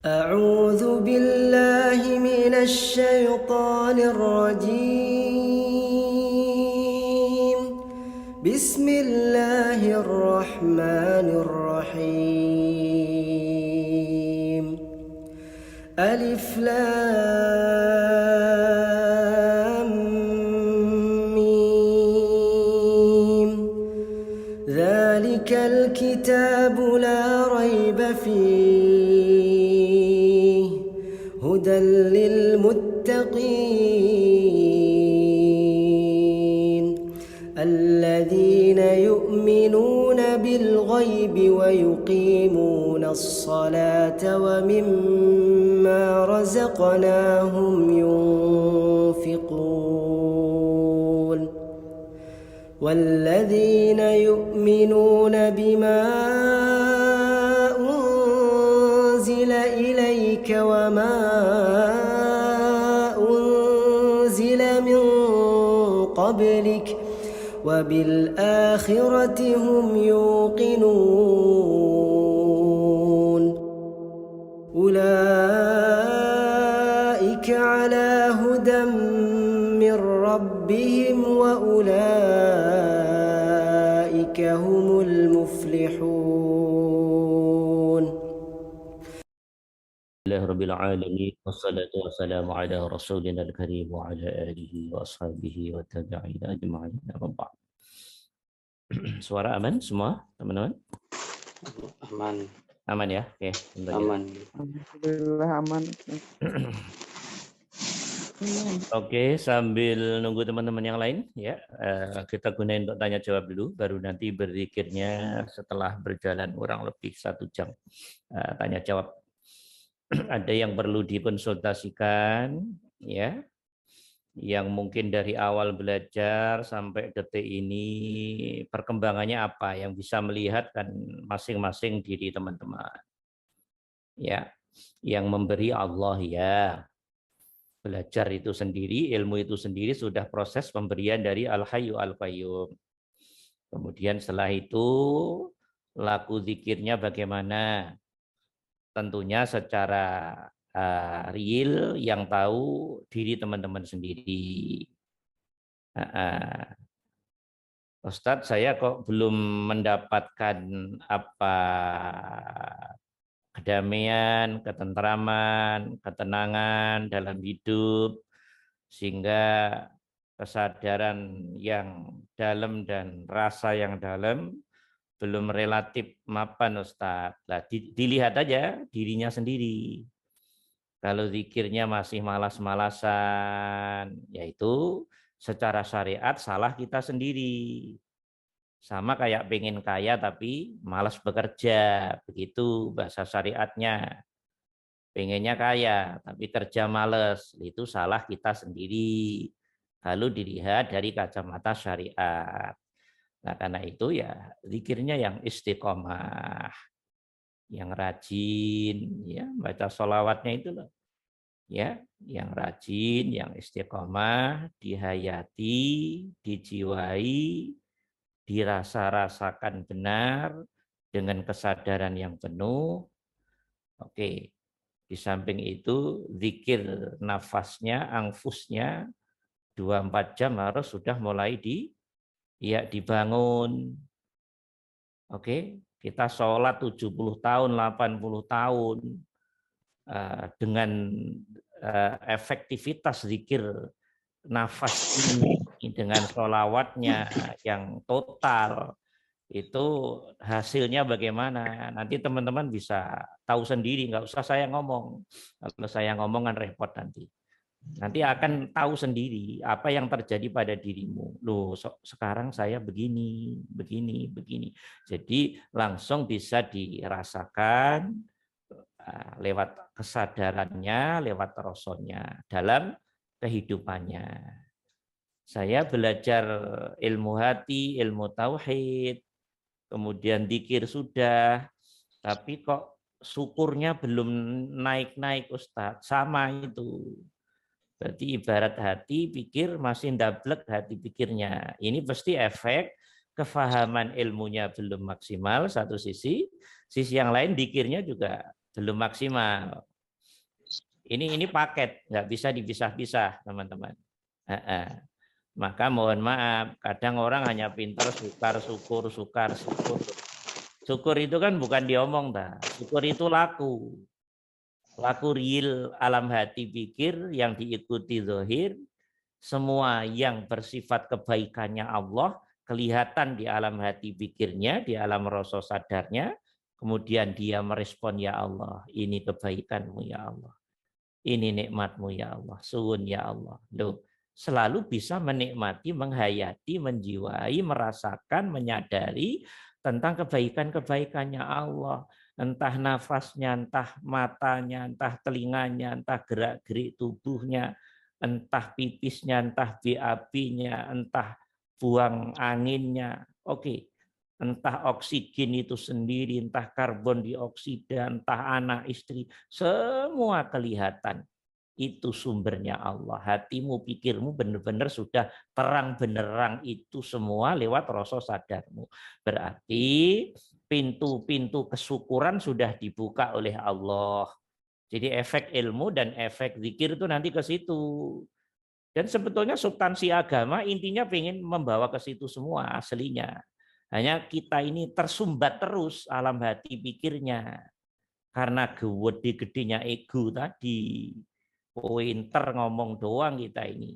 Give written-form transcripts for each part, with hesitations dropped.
أعوذ بالله من الشيطان الرجيم. بسم الله الرحمن الرحيم. ألف لام ميم. ذلك الكتاب لا ريب فيه هدى للمتقين الذين يؤمنون بالغيب ويقيمون الصلاة ومما رزقناهم ينفقون والذين يؤمنون بما أنزل إليك وما أنزل من قبلك وبالآخرة هم يوقنون أولئك على هدى من ربهم وأولئك هم المفلحون. لله رب العالمين والصلاة والسلام على رسولنا الكريم وعلى آله وأصحابه والتابعين أجمعين أما بعد. Suara aman semua teman-teman? Aman. Aman ya? Oke, Aman. Alhamdulillah aman. Oke, sambil nunggu teman-teman yang lain ya, kita gunain untuk tanya jawab dulu, baru nanti berzikirnya setelah berjalan kurang lebih 1 jam tanya jawab. Ada yang perlu dikonsultasikan ya, yang mungkin dari awal belajar sampai detik ini perkembangannya apa, yang bisa melihat kan masing-masing diri teman-teman ya, yang memberi Allah ya. Belajar itu sendiri, ilmu itu sendiri sudah proses pemberian dari Al-Hayyu Al-Qayyum. Kemudian setelah itu laku zikirnya bagaimana? Tentunya secara real yang tahu diri teman-teman sendiri. Ustadz, saya kok belum mendapatkan apa kedamaian, ketentraman, ketenangan dalam hidup, sehingga kesadaran yang dalam dan rasa yang dalam belum relatif mapan Ustadz. Nah, dilihat aja dirinya sendiri. Kalau zikirnya masih malas-malasan, yaitu secara syariat salah kita sendiri. Sama kayak pengen kaya tapi malas bekerja, begitu bahasa syariatnya. Pengennya kaya tapi kerja malas, itu salah kita sendiri. Kalau dilihat dari kacamata syariat. Nah, karena itu ya zikirnya yang istiqomah, yang rajin, ya baca sholawatnya itu loh, ya, yang rajin, yang istiqomah, dihayati, dijiwai, dirasa-rasakan benar dengan kesadaran yang penuh. Oke, di samping itu zikir nafasnya, angfusnya 24 jam harus sudah mulai dibangun. Oke, kita sholat 70 tahun, 80 tahun dengan efektivitas zikir nafas ini dengan sholawatnya yang total, itu hasilnya bagaimana? Nanti teman-teman bisa tahu sendiri, nggak usah saya ngomong. Kalau saya ngomong kan repot nanti. Nanti akan tahu sendiri apa yang terjadi pada dirimu. Loh, sekarang saya begini, begini, begini. Jadi langsung bisa dirasakan lewat kesadarannya, lewat rasonya dalam kehidupannya. Saya belajar ilmu hati, ilmu tauhid, kemudian dzikir sudah, tapi kok syukurnya belum naik-naik Ustadz. Sama itu. Berarti ibarat hati pikir masih ndablek hati pikirnya. Ini pasti efek kefahaman ilmunya belum maksimal satu sisi yang lain dzikirnya juga belum maksimal. Ini paket, nggak bisa dipisah-pisah, teman-teman. Maka mohon maaf, kadang orang hanya pintar sukar, syukur. Syukur itu kan bukan diomong, syukur itu laku. Laku real alam hati pikir yang diikuti zahir. Semua yang bersifat kebaikannya Allah kelihatan di alam hati pikirnya, di alam rasa sadarnya. Kemudian dia merespon, ya Allah, ini kebaikanmu ya Allah. Ini nikmatmu ya Allah, suwun ya Allah. Loh, selalu bisa menikmati, menghayati, menjiwai, merasakan, menyadari tentang kebaikan-kebaikannya Allah. Entah nafasnya, entah matanya, entah telinganya, entah gerak-gerik tubuhnya, entah pipisnya, entah BAB-nya, entah buang anginnya. Oke. Entah oksigen itu sendiri, entah karbon dioksida, entah anak istri, semua kelihatan. Itu sumbernya Allah. Hatimu, pikirmu benar-benar sudah terang benerang itu semua lewat rasa sadarmu. Berarti pintu-pintu kesyukuran sudah dibuka oleh Allah. Jadi efek ilmu dan efek zikir itu nanti ke situ. Dan sebetulnya substansi agama intinya pengen membawa ke situ semua aslinya. Hanya kita ini tersumbat terus alam hati pikirnya. Karena gede-gedenya ego tadi. Pointer ngomong doang kita ini.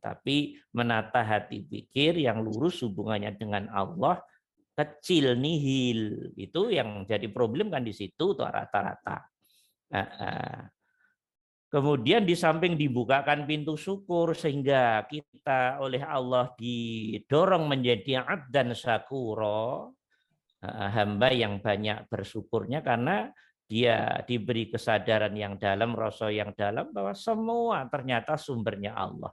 Tapi menata hati pikir yang lurus hubungannya dengan Allah, kecil, nihil. Itu yang jadi problem kan di situ tuh rata-rata. Kemudian di samping dibukakan pintu syukur sehingga kita oleh Allah didorong menjadi abdan syakuro, hamba yang banyak bersyukurnya karena dia diberi kesadaran yang dalam, rasa yang dalam bahwa semua ternyata sumbernya Allah.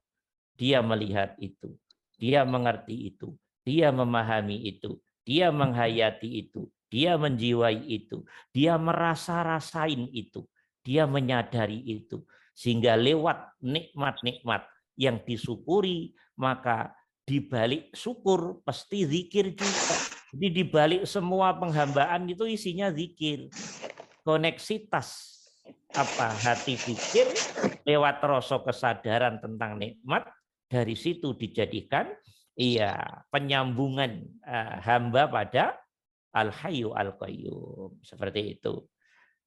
Dia melihat itu, dia mengerti itu, dia memahami itu, dia menghayati itu, dia menjiwai itu, dia merasa-rasain itu. Dia menyadari itu. Sehingga lewat nikmat-nikmat yang disyukuri, maka di balik syukur pasti zikir juga. Jadi di balik semua penghambaan itu isinya zikir. Koneksitas hati pikir lewat rasa kesadaran tentang nikmat, dari situ dijadikan penyambungan hamba pada Al-Hayyu Al-Qayyum. Seperti itu.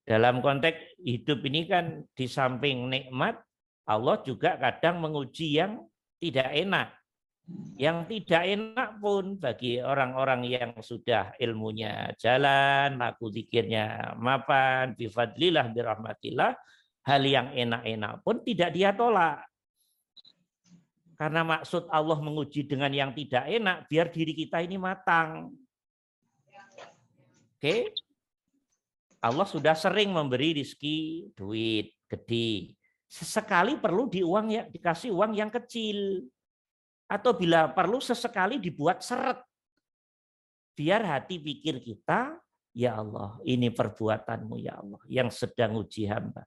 Dalam konteks hidup ini kan di samping nikmat, Allah juga kadang menguji yang tidak enak. Yang tidak enak pun bagi orang-orang yang sudah ilmunya jalan, laku zikirnya mapan, bifadlillah, birahmatillah, hal yang enak-enak pun tidak dia tolak. Karena maksud Allah menguji dengan yang tidak enak, biar diri kita ini matang. Oke? Allah sudah sering memberi rezeki, duit gede. Sesekali perlu dikasih uang yang kecil. Atau bila perlu sesekali dibuat seret. Biar hati pikir kita, ya Allah, ini perbuatanmu ya Allah, yang sedang uji hamba.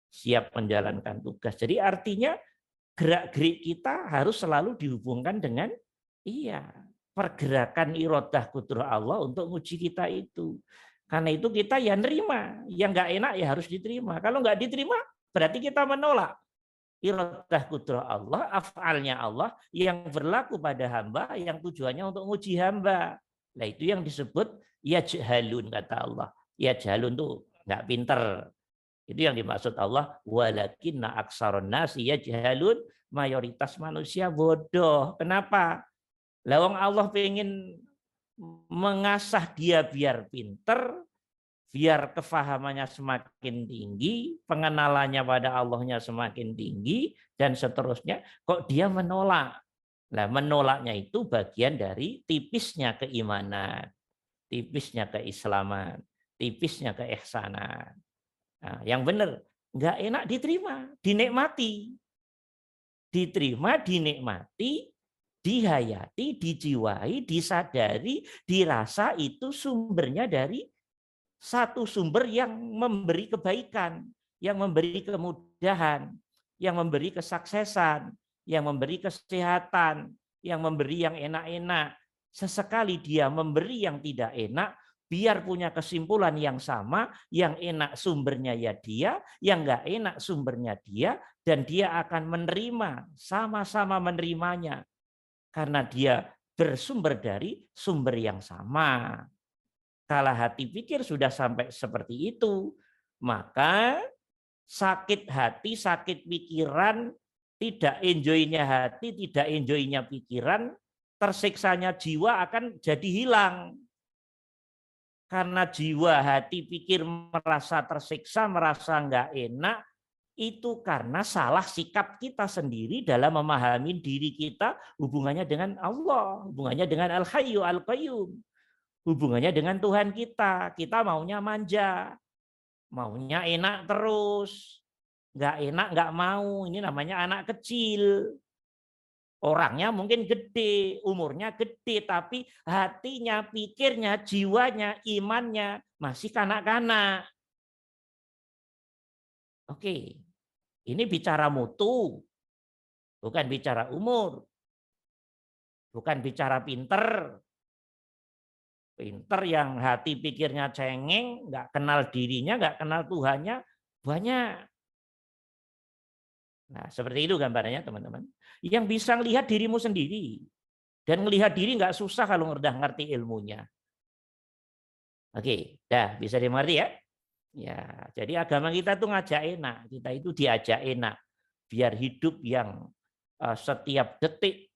Siap menjalankan tugas. Jadi artinya gerak-gerik kita harus selalu dihubungkan dengan pergerakan iradah kudrah Allah untuk uji kita itu. Karena itu kita ya nerima, yang nggak enak ya harus diterima. Kalau nggak diterima, berarti kita menolak. Iradah kudrah Allah, af'alnya Allah yang berlaku pada hamba, yang tujuannya untuk menguji hamba. Nah itu yang disebut yajhalun, kata Allah. Yajhalun tuh nggak pinter. Itu yang dimaksud Allah. Walakinna aksaron nasi yajhalun, mayoritas manusia bodoh. Kenapa? Lawang Allah pengen mengasah dia biar pinter, biar kefahamannya semakin tinggi, pengenalannya pada Allahnya semakin tinggi, dan seterusnya. Kok dia menolak? Nah, menolaknya itu bagian dari tipisnya keimanan, tipisnya keislaman, tipisnya keihsanan. Nah, yang benar, nggak enak diterima, dinikmati. Diterima, dinikmati, dihayati, dijiwai, disadari, dirasa itu sumbernya dari satu sumber yang memberi kebaikan, yang memberi kemudahan, yang memberi kesuksesan, yang memberi kesehatan, yang memberi yang enak-enak. Sesekali dia memberi yang tidak enak, biar punya kesimpulan yang sama, yang enak sumbernya ya dia, yang nggak enak sumbernya dia, dan dia akan menerima, sama-sama menerimanya. Karena dia bersumber dari sumber yang sama. Kalau hati pikir sudah sampai seperti itu, maka sakit hati, sakit pikiran, tidak enjoy-nya hati, tidak enjoy-nya pikiran, tersiksanya jiwa akan jadi hilang. Karena jiwa, hati, pikir merasa tersiksa, merasa nggak enak, itu karena salah sikap kita sendiri dalam memahami diri kita, hubungannya dengan Allah, hubungannya dengan Al-Hayyu Al-Qayyum, hubungannya dengan Tuhan kita. Kita maunya manja, maunya enak terus, nggak enak nggak mau. Ini namanya anak kecil. Orangnya mungkin gede, umurnya gede, tapi hatinya, pikirnya, jiwanya, imannya masih kanak-kanak. Oke, ini bicara mutu, bukan bicara umur, bukan bicara pinter. Pinter yang hati pikirnya cengeng, nggak kenal dirinya, nggak kenal Tuhannya, banyak. Nah, seperti itu gambarannya teman-teman. Yang bisa melihat dirimu sendiri. Dan melihat diri nggak susah kalau udah ngerti ilmunya. Oke, dah bisa dimengerti ya? Ya, jadi agama kita tuh ngajak enak. Kita itu diajak enak. Biar hidup yang setiap detik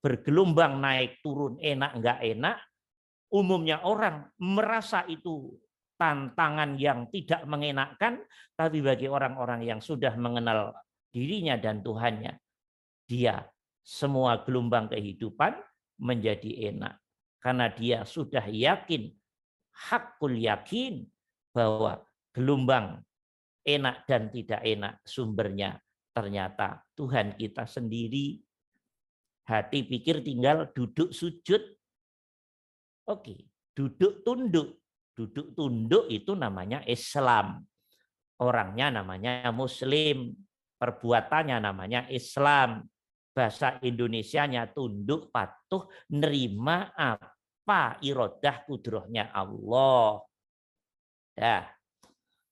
bergelombang naik turun enak nggak enak. Umumnya orang merasa itu tantangan yang tidak mengenakkan, tapi bagi orang-orang yang sudah mengenal dirinya dan Tuhannya, dia semua gelombang kehidupan menjadi enak. Karena dia sudah yakin, hakul yakin, bahwa gelombang enak dan tidak enak sumbernya ternyata Tuhan kita sendiri. Hati pikir tinggal duduk sujud. Oke, duduk tunduk. Duduk tunduk itu namanya Islam. Orangnya namanya Muslim. Perbuatannya namanya Islam. Bahasa Indonesianya tunduk, patuh, nerima apa irodah kudrohnya Allah. Dah.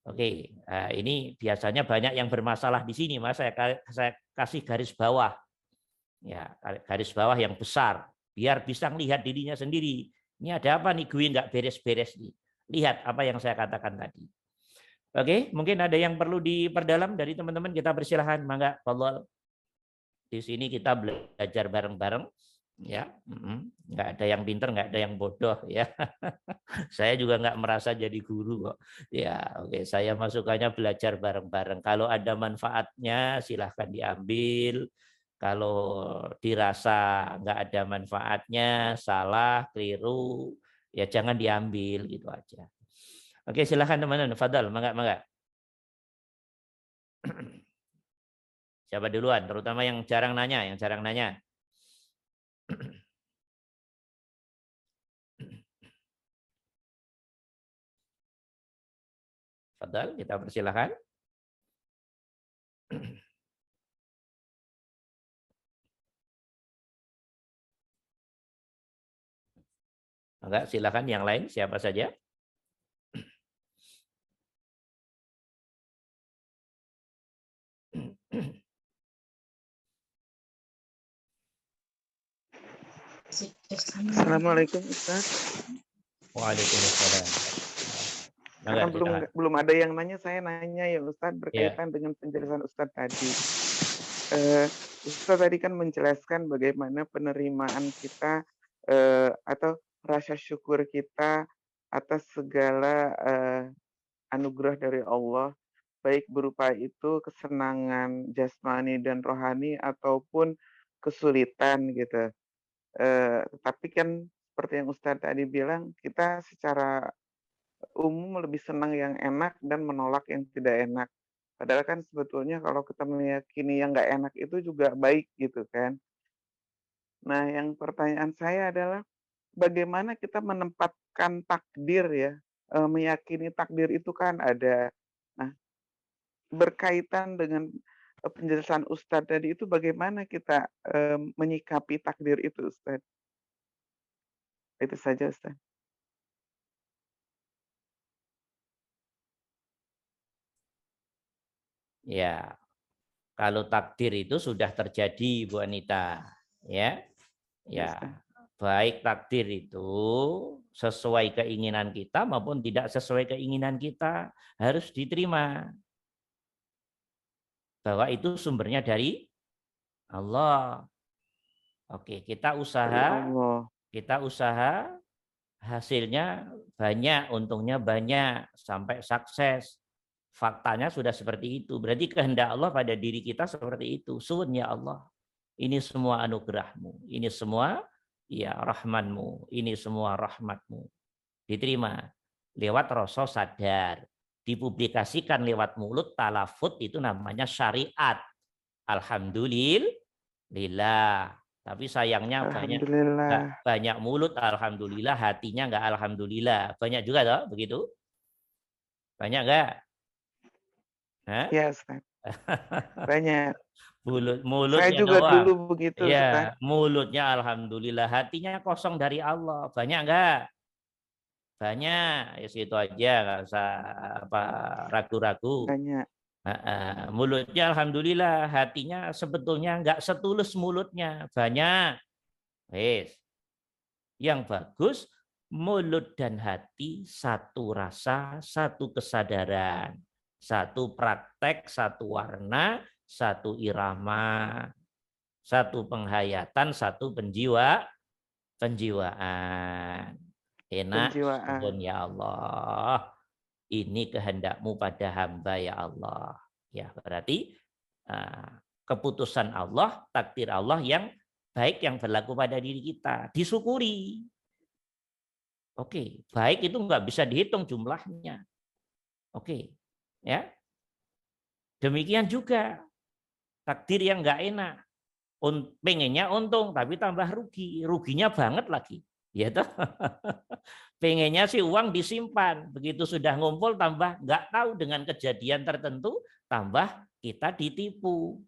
Oke, nah, ini biasanya banyak yang bermasalah di sini, Mas. Saya kasih garis bawah. Ya, garis bawah yang besar biar bisa melihat dirinya sendiri. Ini ada apa nih, gue nggak beres-beres nih. Lihat apa yang saya katakan tadi. Oke, mungkin ada yang perlu diperdalam dari teman-teman, kita persilahkan, mangga, fadhol. Di sini kita belajar bareng-bareng, ya, nggak ada yang pinter, nggak ada yang bodoh, ya. Saya juga nggak merasa jadi guru kok, ya. Oke, saya masukannya belajar bareng-bareng. Kalau ada manfaatnya, silahkan diambil. Kalau dirasa nggak ada manfaatnya, salah, keliru, ya jangan diambil, gitu aja. Oke, silahkan teman-teman, fadhal, mangga. Siapa duluan? Terutama yang jarang nanya, Fadhal, kita persilahkan. Enggak, silakan yang lain, siapa saja. Assalamualaikum Ustaz. Waalaikumsalam. Karena belum ada yang nanya, saya nanya ya Ustaz, berkaitan dengan penjelasan Ustaz tadi. Ustaz tadi kan menjelaskan bagaimana penerimaan kita atau rasa syukur kita atas segala anugerah dari Allah, baik berupa itu kesenangan jasmani dan rohani ataupun kesulitan gitu. Tapi kan seperti yang Ustaz tadi bilang, kita secara umum lebih senang yang enak dan menolak yang tidak enak. Padahal kan sebetulnya kalau kita meyakini yang nggak enak itu juga baik gitu kan. Nah, yang pertanyaan saya adalah bagaimana kita menempatkan takdir ya, meyakini takdir itu kan ada. Nah, berkaitan dengan penjelasan Ustadz tadi itu bagaimana kita menyikapi takdir itu Ustadz? Itu saja Ustadz. Ya, kalau takdir itu sudah terjadi, Bu Anita, ya. Ya, Ustaz. Ya, baik takdir itu sesuai keinginan kita maupun tidak sesuai keinginan kita harus diterima bahwa itu sumbernya dari Allah. Oke, Dari Allah. kita usaha hasilnya banyak, untungnya banyak sampai sukses. Faktanya sudah seperti itu. Berarti kehendak Allah pada diri kita seperti itu. Sun ya Allah. Ini semua anugerahmu. Ini semua ya rahmanmu. Ini semua rahmatmu. Diterima. Lewat rasa sadar. Dipublikasikan lewat mulut, talafut itu namanya syariat. Alhamdulillah. Tapi sayangnya Alhamdulillah. banyak mulut alhamdulillah, hatinya enggak alhamdulillah. Banyak juga toh begitu? Banyak enggak? Hah? Ya, Ustaz. Banyak. Saya Mulutnya juga doang. dulu begitu, Ustaz. Ya, mulutnya alhamdulillah, hatinya kosong dari Allah. Banyak enggak? Banyak. Ya situ aja, enggak usah apa ragu-ragu. Banyak. Mulutnya alhamdulillah, hatinya sebetulnya enggak setulus mulutnya. Banyak. Wes. Yang bagus mulut dan hati satu rasa, satu kesadaran, satu praktek, satu warna, satu irama, satu penghayatan, satu penjiwaan. Enak, Penjiwaan. suhun ya Allah. Ini kehendakmu pada hamba ya Allah. Ya, berarti keputusan Allah, takdir Allah yang baik yang berlaku pada diri kita. Disyukuri. Oke, baik itu nggak bisa dihitung jumlahnya. Oke, ya. Demikian juga takdir yang nggak enak. Pengennya untung tapi tambah rugi. Ruginya banget lagi. Ya toh? Pengennya sih uang disimpan. Begitu sudah ngumpul tambah nggak tahu dengan kejadian tertentu tambah kita ditipu.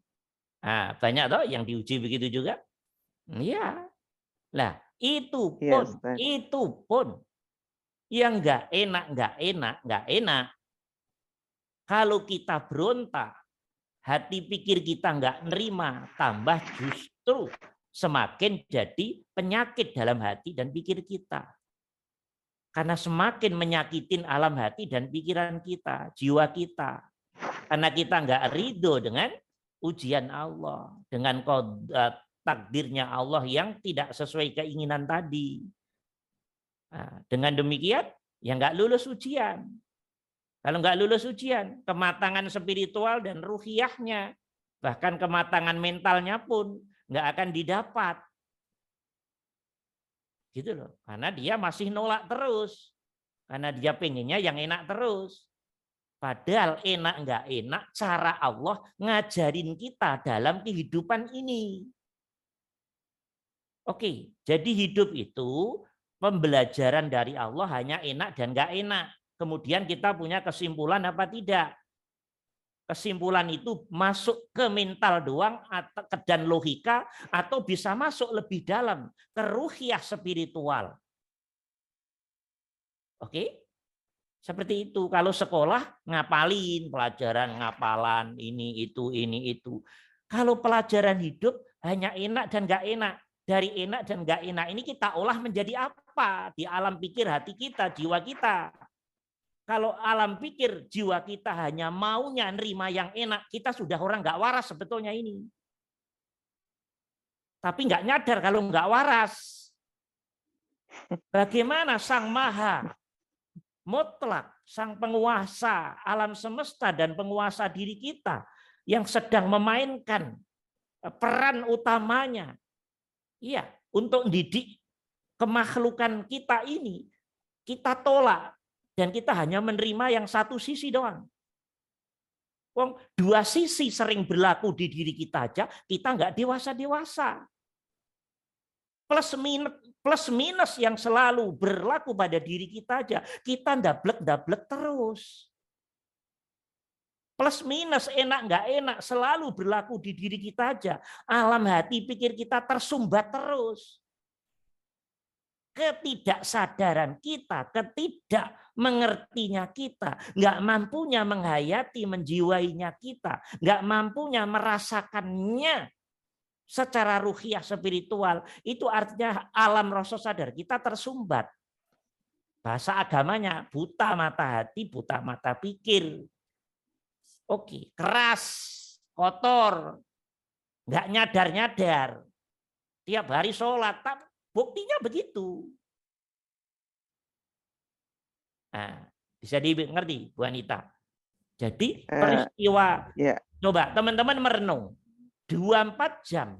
Nah, banyak toh yang diuji begitu juga. Iya. Lah, itu pun yang nggak enak. Kalau kita berontak, hati pikir kita nggak nerima, tambah justru semakin jadi penyakit dalam hati dan pikir kita. Karena semakin menyakitin alam hati dan pikiran kita, jiwa kita. Karena kita nggak ridho dengan ujian Allah, dengan takdirnya Allah yang tidak sesuai keinginan tadi. Nah, dengan demikian, ya nggak lulus ujian. Kalau nggak lulus ujian, kematangan spiritual dan ruhiyahnya, bahkan kematangan mentalnya pun nggak akan didapat. Gitu loh. Karena dia masih nolak terus. Karena dia pengennya yang enak terus. Padahal enak nggak enak, cara Allah ngajarin kita dalam kehidupan ini. Oke, jadi hidup itu pembelajaran dari Allah hanya enak dan nggak enak. Kemudian kita punya kesimpulan apa tidak? Kesimpulan itu masuk ke mental doang dan logika atau bisa masuk lebih dalam ke ruhiyah spiritual. Oke? Seperti itu. Kalau sekolah ngapalin pelajaran, ngapalan ini itu. Kalau pelajaran hidup hanya enak dan nggak enak. Dari enak dan nggak enak ini kita olah menjadi apa? Di alam pikir hati kita, jiwa kita. Kalau alam pikir jiwa kita hanya maunya nerima yang enak, kita sudah orang nggak waras sebetulnya ini. Tapi nggak nyadar kalau nggak waras. Bagaimana Sang Maha Mutlak, Sang Penguasa alam semesta dan penguasa diri kita yang sedang memainkan peran utamanya, iya, untuk mendidik kemakhlukan kita ini, kita tolak. Dan kita hanya menerima yang satu sisi doang. Dua sisi sering berlaku di diri kita aja, kita nggak dewasa-dewasa. Plus minus yang selalu berlaku pada diri kita aja, kita ndablek terus. Plus minus enak nggak enak selalu berlaku di diri kita aja. Alam hati pikir kita tersumbat terus. Ketidaksadaran kita, ketidakmengertinya kita, nggak mampunya menghayati, menjiwainya kita, nggak mampunya merasakannya secara ruhiyah spiritual, itu artinya alam rasa sadar kita tersumbat. Bahasa agamanya buta mata hati, buta mata pikir. Oke, keras, kotor, nggak nyadar-nyadar. Tiap hari sholat, buktinya begitu. Nah, bisa dimengerti, Bu Anita. Jadi peristiwa, coba teman-teman merenung, 24 jam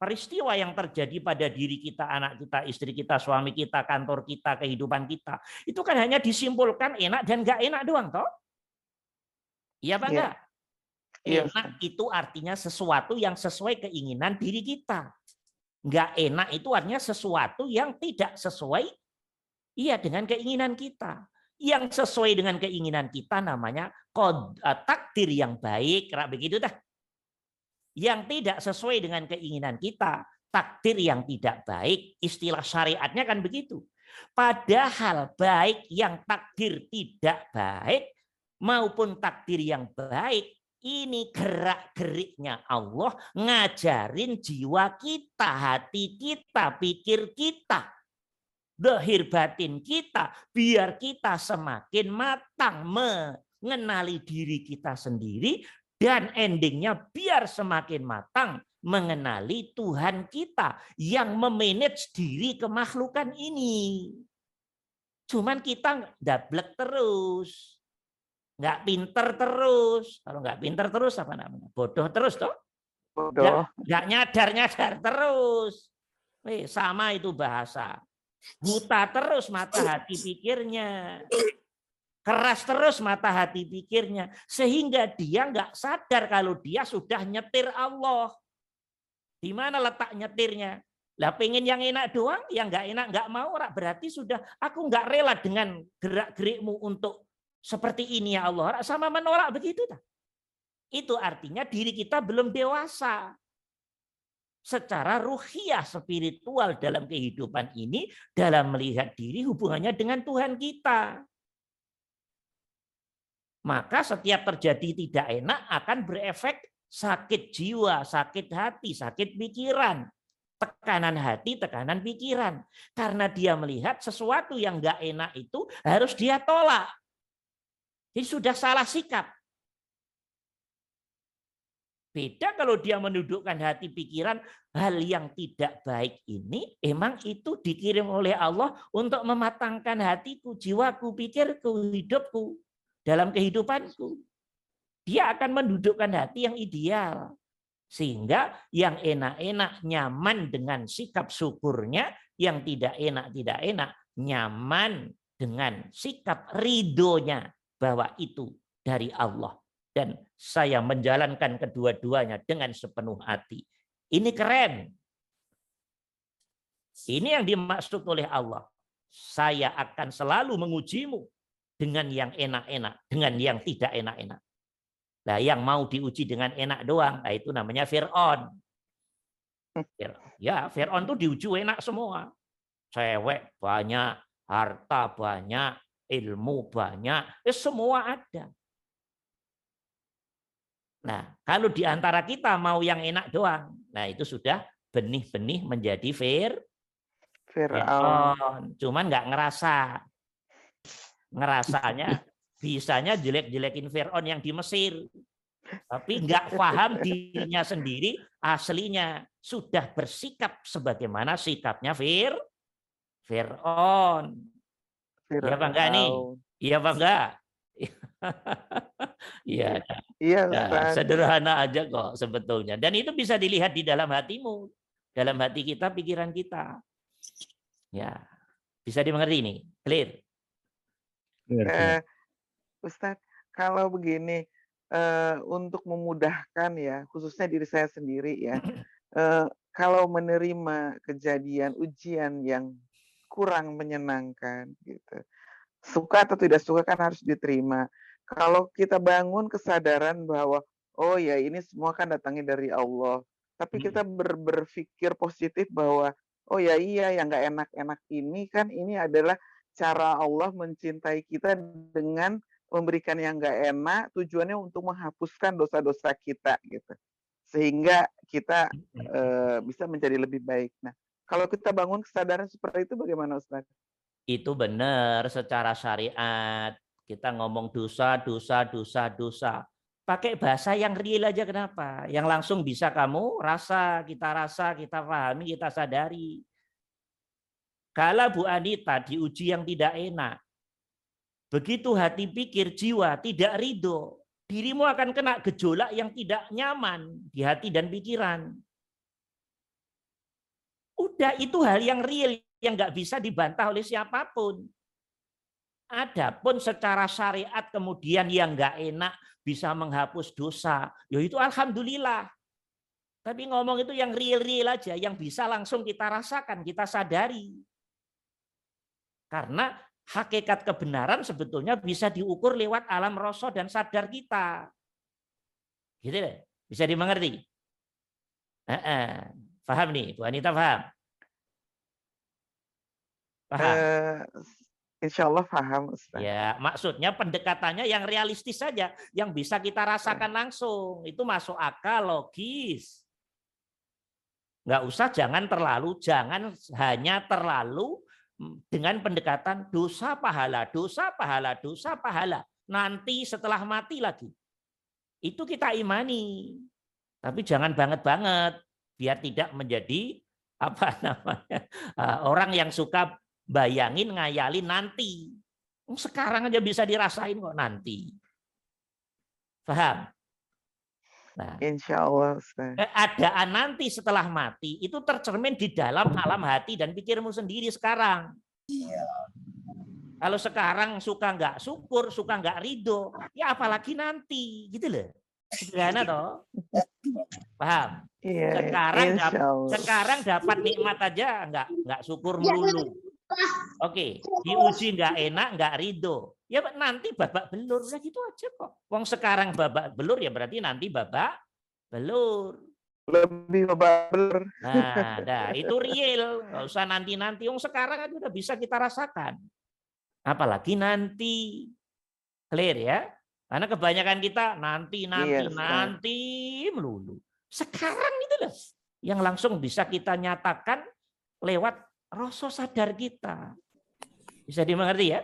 peristiwa yang terjadi pada diri kita, anak kita, istri kita, suami kita, kantor kita, kehidupan kita, itu kan hanya disimpulkan enak dan nggak enak doang, toh? Iya Pak enggak? Enak itu artinya sesuatu yang sesuai keinginan diri kita. Nggak enak itu artinya sesuatu yang tidak sesuai dengan keinginan kita. Yang sesuai dengan keinginan kita namanya takdir yang baik, begitu dah. Yang tidak sesuai dengan keinginan kita, takdir yang tidak baik, istilah syariatnya kan begitu. Padahal baik yang takdir tidak baik maupun takdir yang baik, ini gerak-geriknya Allah ngajarin jiwa kita, hati kita, pikir kita, zahir batin kita, biar kita semakin matang mengenali diri kita sendiri, dan endingnya biar semakin matang mengenali Tuhan kita yang memanage diri kemakhlukan ini. Cuman kita dablek terus. Nggak pinter terus. Kalau nggak pinter terus apa namanya? Bodoh terus toh. Bodoh. Nggak nyadar-nyadar terus. Sama itu bahasa. Buta terus mata hati pikirnya. Keras terus mata hati pikirnya. Sehingga dia nggak sadar kalau dia sudah nyetir Allah. Di mana letak nyetirnya? Lah pengen yang enak doang, yang nggak enak nggak mau. Berarti sudah aku nggak rela dengan gerak-gerikmu untuk seperti ini ya Allah, sama menolak begitu tak? Itu artinya diri kita belum dewasa. Secara ruhiyah spiritual dalam kehidupan ini, dalam melihat diri hubungannya dengan Tuhan kita. Maka setiap terjadi tidak enak akan berefek sakit jiwa, sakit hati, sakit pikiran. Tekanan hati, tekanan pikiran. Karena dia melihat sesuatu yang nggak enak itu harus dia tolak. Jadi sudah salah sikap. Beda kalau dia mendudukkan hati pikiran, hal yang tidak baik ini emang itu dikirim oleh Allah untuk mematangkan hatiku, jiwaku, pikirku, hidupku, dalam kehidupanku. Dia akan mendudukkan hati yang ideal. Sehingga yang enak-enak nyaman dengan sikap syukurnya, yang tidak enak nyaman dengan sikap ridhonya. Bahwa itu dari Allah. Dan saya menjalankan kedua-duanya dengan sepenuh hati. Ini keren. Ini yang dimaksud oleh Allah. Saya akan selalu mengujimu dengan yang enak-enak, dengan yang tidak enak-enak. Nah, yang mau diuji dengan enak doang, nah itu namanya Fir'aun. Ya, Fir'aun itu diuji enak semua. Cewek banyak, harta banyak, ilmu banyak, semua ada. Nah, kalau di antara kita mau yang enak doang, nah itu sudah benih-benih menjadi Fir'aun. Cuman nggak ngerasa. Ngerasanya, bisanya jelek-jelekin Fir'aun yang di Mesir. Tapi nggak paham dirinya sendiri, aslinya sudah bersikap sebagaimana sikapnya Fir'aun. Iya Pak enggak nih? Iya Pak enggak? Iya. Iya, Nah, sederhana aja kok sebetulnya. Dan itu bisa dilihat di dalam hatimu, dalam hati kita, pikiran kita. Ya, bisa dimengerti ini, clear. Ustadz, kalau begini, untuk memudahkan ya, khususnya diri saya sendiri ya, kalau menerima kejadian ujian yang kurang menyenangkan gitu. Suka atau tidak suka kan harus diterima. Kalau kita bangun kesadaran bahwa oh ya ini semua kan datangnya dari Allah. Tapi kita berpikir positif bahwa oh ya iya, yang nggak enak-enak ini kan ini adalah cara Allah mencintai kita dengan memberikan yang nggak enak, tujuannya untuk menghapuskan dosa-dosa kita gitu. Sehingga kita bisa menjadi lebih baik. Nah, kalau kita bangun kesadaran seperti itu bagaimana Ustaz? Itu benar secara syariat. Kita ngomong dosa, dosa, dosa, dosa. Pakai bahasa yang real aja kenapa? Yang langsung bisa kamu rasa, kita pahami, kita sadari. Kalau Bu Anita diuji yang tidak enak, begitu hati pikir jiwa tidak ridho, dirimu akan kena gejolak yang tidak nyaman di hati dan pikiran. Udah, itu hal yang real yang nggak bisa dibantah oleh siapapun. Adapun secara syariat kemudian yang nggak enak bisa menghapus dosa, ya itu alhamdulillah. Tapi ngomong itu yang real-real aja, yang bisa langsung kita rasakan, kita sadari. Karena hakikat kebenaran sebetulnya bisa diukur lewat alam rasa dan sadar kita. Gitu deh, bisa dimengerti. Paham nih, Bu Anita paham? Paham? Insya Allah paham Ustaz. Ya, maksudnya pendekatannya yang realistis saja, yang bisa kita rasakan langsung. Itu masuk akal, logis. Nggak usah, jangan hanya terlalu dengan pendekatan dosa pahala, dosa pahala, dosa pahala. Nanti setelah mati lagi. Itu kita imani. Tapi jangan banget-banget, biar tidak menjadi orang yang suka bayangin, ngayalin nanti. Sekarang aja bisa dirasain kok nanti. Paham? Nah, Insya Allah Ustaz. keadaan nanti setelah mati itu tercermin di dalam alam hati dan pikirmu sendiri sekarang. Kalau sekarang suka nggak syukur, suka nggak ridho, ya apalagi nanti, gitu loh. Sederhana toh. Paham? Iya, sekarang dapat nikmat aja nggak syukur melulu. Oke, diuji nggak enak, nggak ridho. Ya nanti babak belur, ya gitu aja kok. Wong sekarang babak belur ya berarti nanti babak belur. Lebih babak belur. Nah, itu real. Nggak usah nanti-nanti. Wong sekarang aja udah bisa kita rasakan. Apalagi nanti. Clear ya? Karena kebanyakan kita nanti melulu. Sekarang itu loh yang langsung bisa kita nyatakan lewat rasa sadar kita. Bisa dimengerti ya?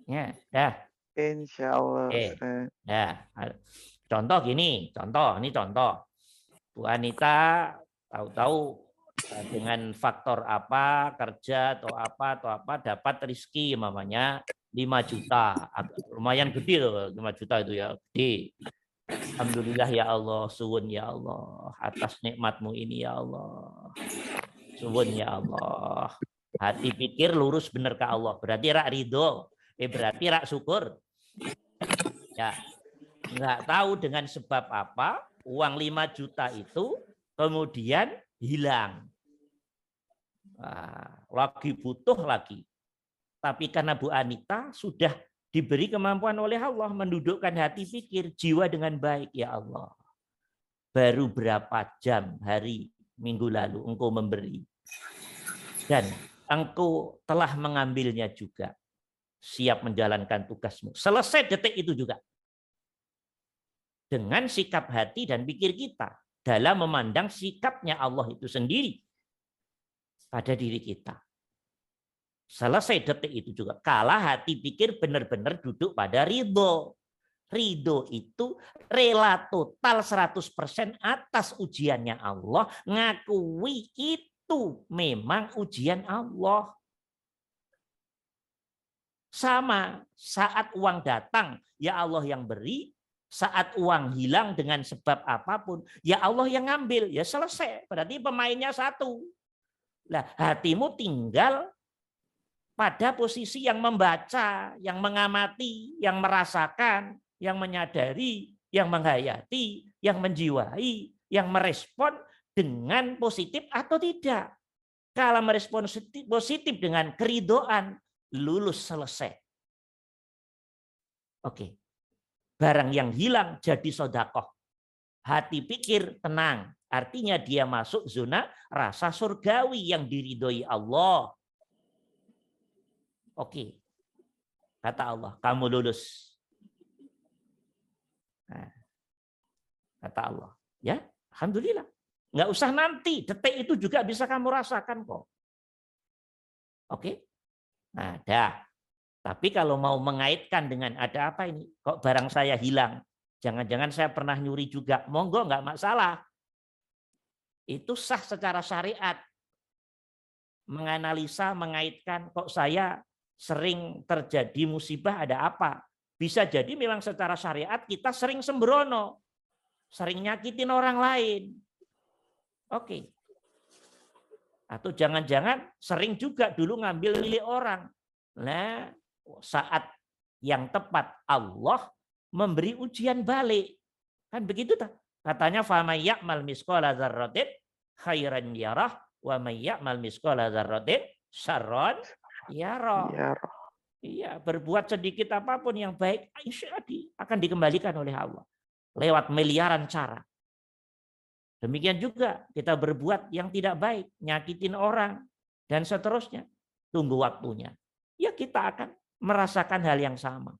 Ya, dah. Insya Allah. Nah, contoh gini, ini contoh. Bu Anita tahu-tahu dengan faktor apa, kerja atau apa dapat rezeki mamanya 5 juta. Lumayan gede loh, 5 juta itu ya, gede. Alhamdulillah ya Allah, suwun ya Allah, atas nikmatmu ini ya Allah. Suwun ya Allah. Hati pikir lurus bener ke Allah. Berarti rak ridho. Berarti rak syukur. Ya. Nggak tahu dengan sebab apa uang 5 juta itu kemudian hilang. Lagi butuh lagi. Tapi karena Bu Anita sudah diberi kemampuan oleh Allah mendudukkan hati pikir jiwa dengan baik. Ya Allah. Baru berapa jam hari minggu lalu engkau memberi. Dan engkau telah mengambilnya juga. Siap menjalankan tugasmu. Selesai detik itu juga. Dengan sikap hati dan pikir kita. Dalam memandang sikapnya Allah itu sendiri. Pada diri kita. Selesai detik itu juga. Kala hati pikir benar-benar duduk pada ridho. Ridho itu rela total 100% atas ujiannya Allah. Ngakui itu memang ujian Allah. Sama saat uang datang, ya Allah yang beri. Saat uang hilang dengan sebab apapun, ya Allah yang ngambil. Ya selesai. Berarti pemainnya satu. Nah, hatimu tinggal pada posisi yang membaca, yang mengamati, yang merasakan, yang menyadari, yang menghayati, yang menjiwai, yang merespon dengan positif atau tidak. Kalau merespon positif dengan keridhaan, lulus selesai. Oke. Barang yang hilang jadi sedekah. Hati pikir tenang. Artinya dia masuk zona rasa surgawi yang diridhoi Allah. Oke. Kata Allah, kamu lulus. Nah, kata Allah. Ya, alhamdulillah. Nggak usah nanti, detik itu juga bisa kamu rasakan kok. Oke? Nah, dah. Tapi kalau mau mengaitkan dengan ada apa ini? Kok barang saya hilang? Jangan-jangan saya pernah nyuri juga. Monggo, nggak masalah. Itu sah secara syariat. Menganalisa, mengaitkan, kok saya sering terjadi musibah, ada apa? Bisa jadi memang secara syariat kita sering sembrono. Sering nyakitin orang lain. Oke. Atau jangan-jangan sering juga dulu ngambil milik orang. Nah, saat yang tepat Allah memberi ujian balik. Kan begitu tak? Katanya famay ya'mal misqala dzarratin khairan yarah wa may ya'mal misqala dzarratin syarran yarah. Iya, berbuat sedikit apapun yang baik insyaallah akan dikembalikan oleh Allah lewat miliaran cara. Demikian juga kita berbuat yang tidak baik, nyakitin orang dan seterusnya. Tunggu waktunya. Ya kita akan merasakan hal yang sama.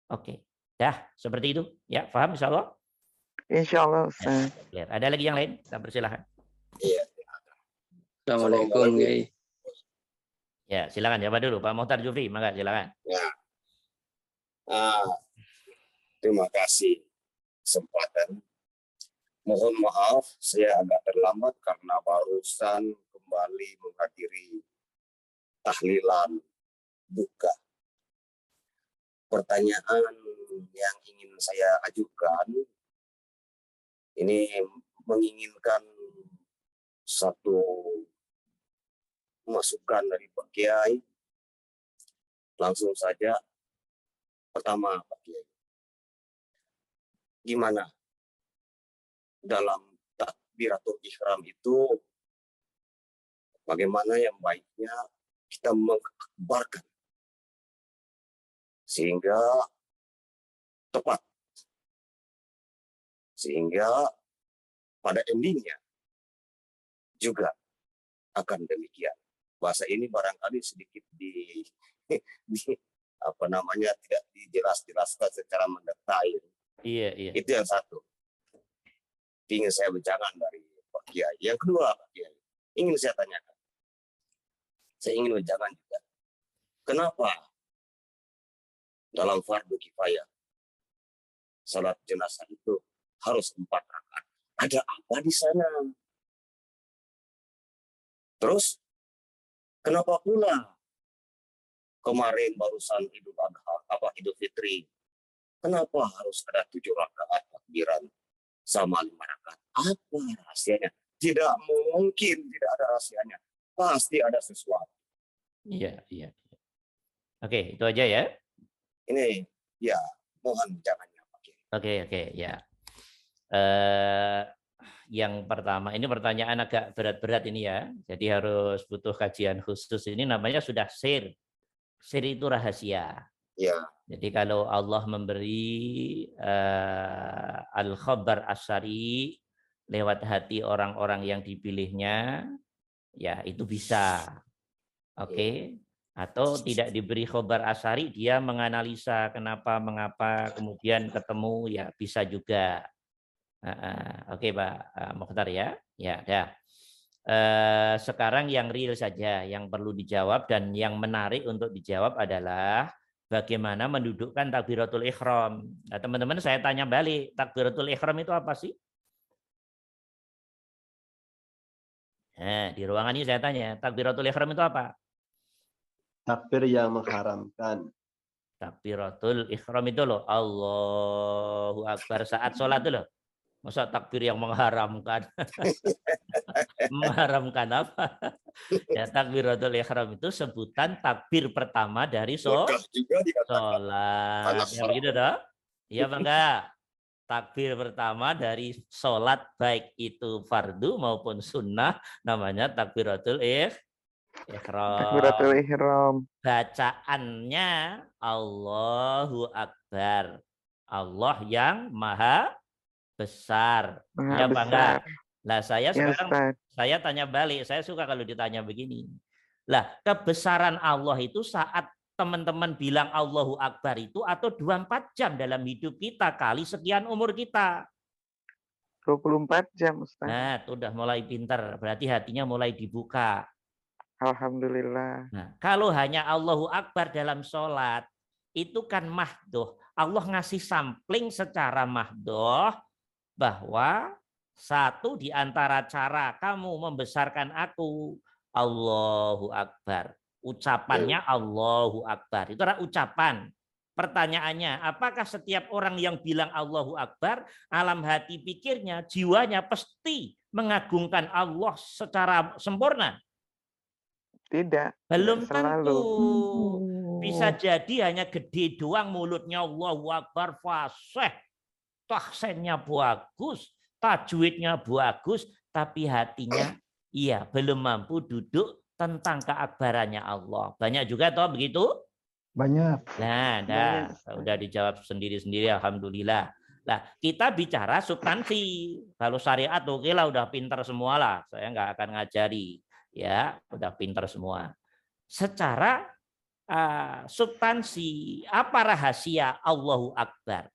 Oke, dah seperti itu. Ya, paham insyaallah? Insyaallah Ustaz. Ya, ada lagi yang lain? Kita persilahkan. Iya. Assalamualaikum, Kiai. Ya, silakan jawab dulu Pak Mohtar Jufri, maka silakan. Ya. Terima kasih kesempatan. Mohon maaf saya agak terlambat karena barusan kembali menghadiri tahlilan buka. Pertanyaan yang ingin saya ajukan ini menginginkan satu masukan dari Pak Kiai. Langsung saja. Pertama, Pak Kiai. Gimana dalam takbiratul ihram itu bagaimana yang baiknya kita mengakbarkan sehingga tepat, sehingga pada endingnya juga akan demikian. Bahasa ini barangkali sedikit tidak dijelaskan secara mendetail. Iya. Itu yang satu. Ingin saya bincangkan dari Pak Kiai. Yang kedua, Pak Kiai, ingin saya tanyakan. Saya ingin bincangkan juga. Kenapa dalam fardu kifayah salat jenazah itu harus 4 rakaat? Ada apa di sana? Terus, kenapa pula kemarin barusan Idul Fitri, kenapa harus ada 7 rakaat takbiran sama 5 rakaat? Apa rahasianya? Tidak mungkin tidak ada rahasianya. Pasti ada sesuatu. Iya. Oke, itu aja ya. Ini ya mohon jangannya Pak. Oke, ya. Yang pertama, ini pertanyaan agak berat-berat ini ya. Jadi harus butuh kajian khusus. Ini namanya sudah sir. Sir itu rahasia. Ya. Jadi kalau Allah memberi al-khabar asyari lewat hati orang-orang yang dipilihnya, ya itu bisa. Oke. Atau tidak diberi khabar asyari, dia menganalisa kenapa, mengapa, kemudian ketemu, ya bisa juga. Oke Pak Mokhtar ya. Ya. Sekarang yang real saja, yang perlu dijawab dan yang menarik untuk dijawab adalah bagaimana mendudukkan takbiratul ihram. Nah, teman-teman saya tanya balik, takbiratul ihram itu apa sih? Nah, di ruangan ini saya tanya, takbiratul ihram itu apa? Takbir yang mengharamkan. Takbiratul ihram itu loh, Allahu Akbar saat sholat itu loh. Masa takbir yang mengharamkan? Mengharamkan apa? Ya, takbiratul ihram itu sebutan takbir pertama dari sholat. Ya begitu toh? Iya Pak enggak? Takbir pertama dari sholat baik itu fardu maupun sunnah namanya takbiratul ihram. Takbiratul ihram. Bacaannya Allahu Akbar. Allah yang maha besar. Maha Ya apa enggak? besar. Lah saya Ya sekarang Ustaz. saya tanya balik. Saya suka kalau ditanya begini. Lah, kebesaran Allah itu saat teman-teman bilang Allahu Akbar itu atau 24 jam dalam hidup kita kali sekian umur kita. 24 jam Ustaz. Nah, itu udah mulai pinter. Berarti hatinya mulai dibuka. Alhamdulillah. Nah, kalau hanya Allahu Akbar dalam sholat, itu kan mahdoh. Allah ngasih sampling secara mahdoh bahwa satu di antara cara kamu membesarkan aku, Allahu Akbar. Ucapannya Allahu Akbar. Itu adalah ucapan. Pertanyaannya, apakah setiap orang yang bilang Allahu Akbar, alam hati pikirnya, jiwanya pasti mengagungkan Allah secara sempurna? Tidak. Belum Tidak selalu. tentu. Bisa jadi hanya gede doang mulutnya Allahu Akbar, fasih. Tahsennya bagus, tajwidnya bagus, tapi hatinya iya belum mampu duduk tentang keakbarannya Allah. Banyak juga toh begitu? Banyak. Nah, udah dijawab sendiri-sendiri, alhamdulillah. Nah, kita bicara substansi. Kalau syariat oke lah, udah pinter semua lah. Saya nggak akan ngajari, ya, udah pinter semua. Secara substansi, apa rahasia Allahu Akbar?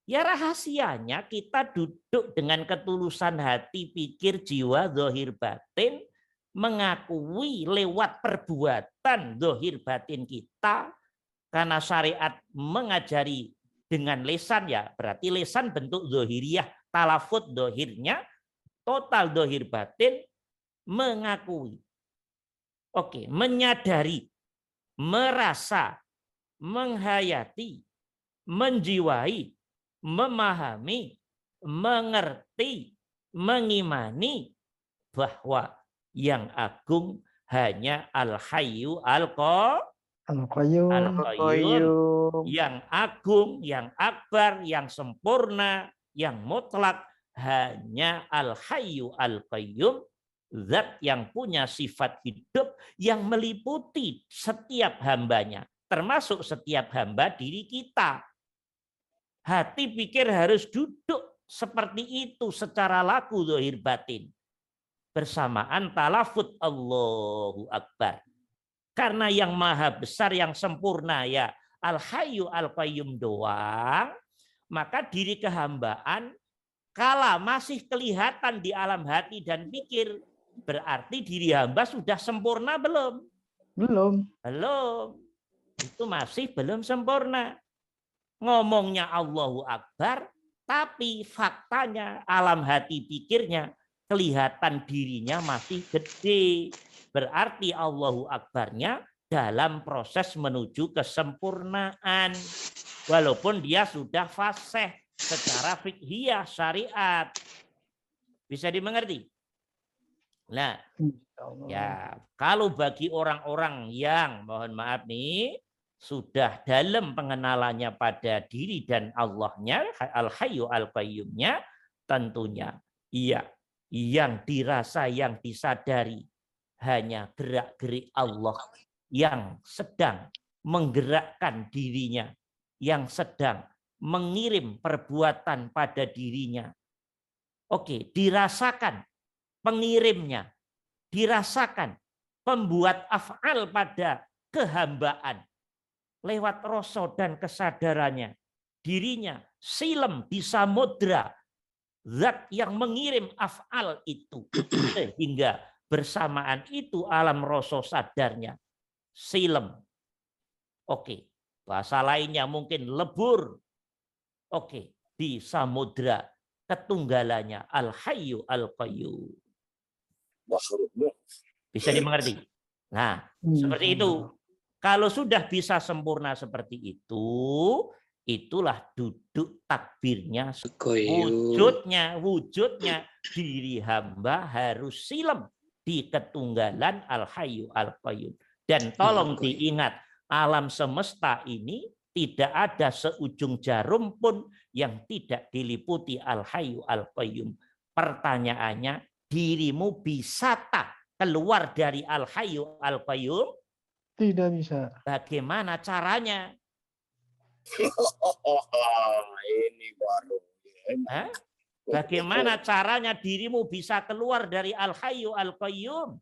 Ya rahasianya kita duduk dengan ketulusan hati, pikir, jiwa, zahir, batin, mengakui lewat perbuatan zahir batin kita, karena syariat mengajari dengan lisan ya, berarti lisan bentuk zahiriyah, talafut zahirnya, total zahir batin, mengakui. Oke, menyadari, merasa, menghayati, menjiwai, memahami, mengerti, mengimani bahwa yang agung hanya Al-Hayyu Al-Qayyum, yang agung, yang akbar, yang sempurna, yang mutlak hanya Al-Hayyu Al-Qayyum, zat yang punya sifat hidup yang meliputi setiap hambanya, termasuk setiap hamba diri kita. Hati pikir harus duduk seperti itu secara laku zahir batin. Bersamaan talafut Allahu Akbar. Karena yang maha besar, yang sempurna ya Al-Hayyu Al-Qayyum doang, maka diri kehambaan kala masih kelihatan di alam hati dan pikir, berarti diri hamba sudah sempurna belum? Belum. Belum. Itu masih belum sempurna. Ngomongnya Allahu Akbar, tapi faktanya alam hati pikirnya kelihatan dirinya masih gede. Berarti Allahu Akbarnya dalam proses menuju kesempurnaan. Walaupun dia sudah fasih secara fiqhiyah syariat. Bisa dimengerti? Nah, ya kalau bagi orang-orang yang mohon maaf nih, sudah dalam pengenalannya pada diri dan Allahnya, Al-Hayyu Al-Qayyumnya, tentunya iya, yang dirasa, yang disadari hanya gerak-gerik Allah yang sedang menggerakkan dirinya, yang sedang mengirim perbuatan pada dirinya. Oke, dirasakan pengirimnya, dirasakan pembuat af'al pada kehambaan. Lewat rasa dan kesadarannya, dirinya silem di samudra zat yang mengirim af'al itu, sehingga bersamaan itu alam rasa sadarnya silem. Oke, bahasa lainnya mungkin lebur. Oke, di samudra ketunggalannya Al-Hayyu Al-Qayyum. Bisa dimengerti? Nah, seperti itu. Kalau sudah bisa sempurna seperti itu, itulah duduk takbirnya. Wujudnya diri hamba harus silem di ketunggalan Al-Hayyu Al-Qayyum. Dan tolong diingat, alam semesta ini tidak ada seujung jarum pun yang tidak diliputi Al-Hayyu Al-Qayyum. Pertanyaannya, dirimu bisa tak keluar dari Al-Hayyu Al-Qayyum? Tidak bisa. Bagaimana caranya? Ini baru. Hah? Bagaimana caranya dirimu bisa keluar dari Al-Hayyu Al-Qayyum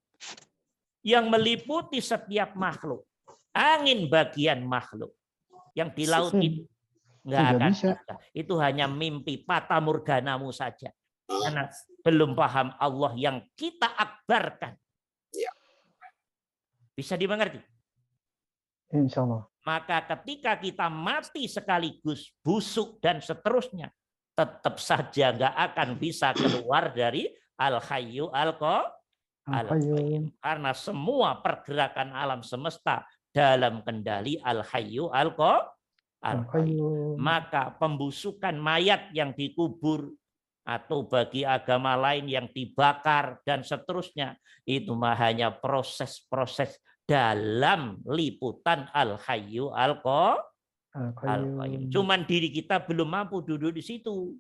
yang meliputi setiap makhluk. Angin bagian makhluk yang di laut itu nggak Tidak akan bisa. bisa. Itu hanya mimpi fata morganamu saja. Karena belum paham Allah yang kita akbarkan. Ya. Bisa dimengerti? Insya Allah. Maka ketika kita mati sekaligus busuk dan seterusnya, tetap saja nggak akan bisa keluar dari Al-Hayyu Al-Qayyum. Karena semua pergerakan alam semesta dalam kendali Al-Hayyu Al-Qayyum. Maka pembusukan mayat yang dikubur atau bagi agama lain yang dibakar dan seterusnya, itu mah hanya proses-proses dalam liputan Al-Hayyu Al-Qayyum. Cuman diri kita belum mampu duduk di situ.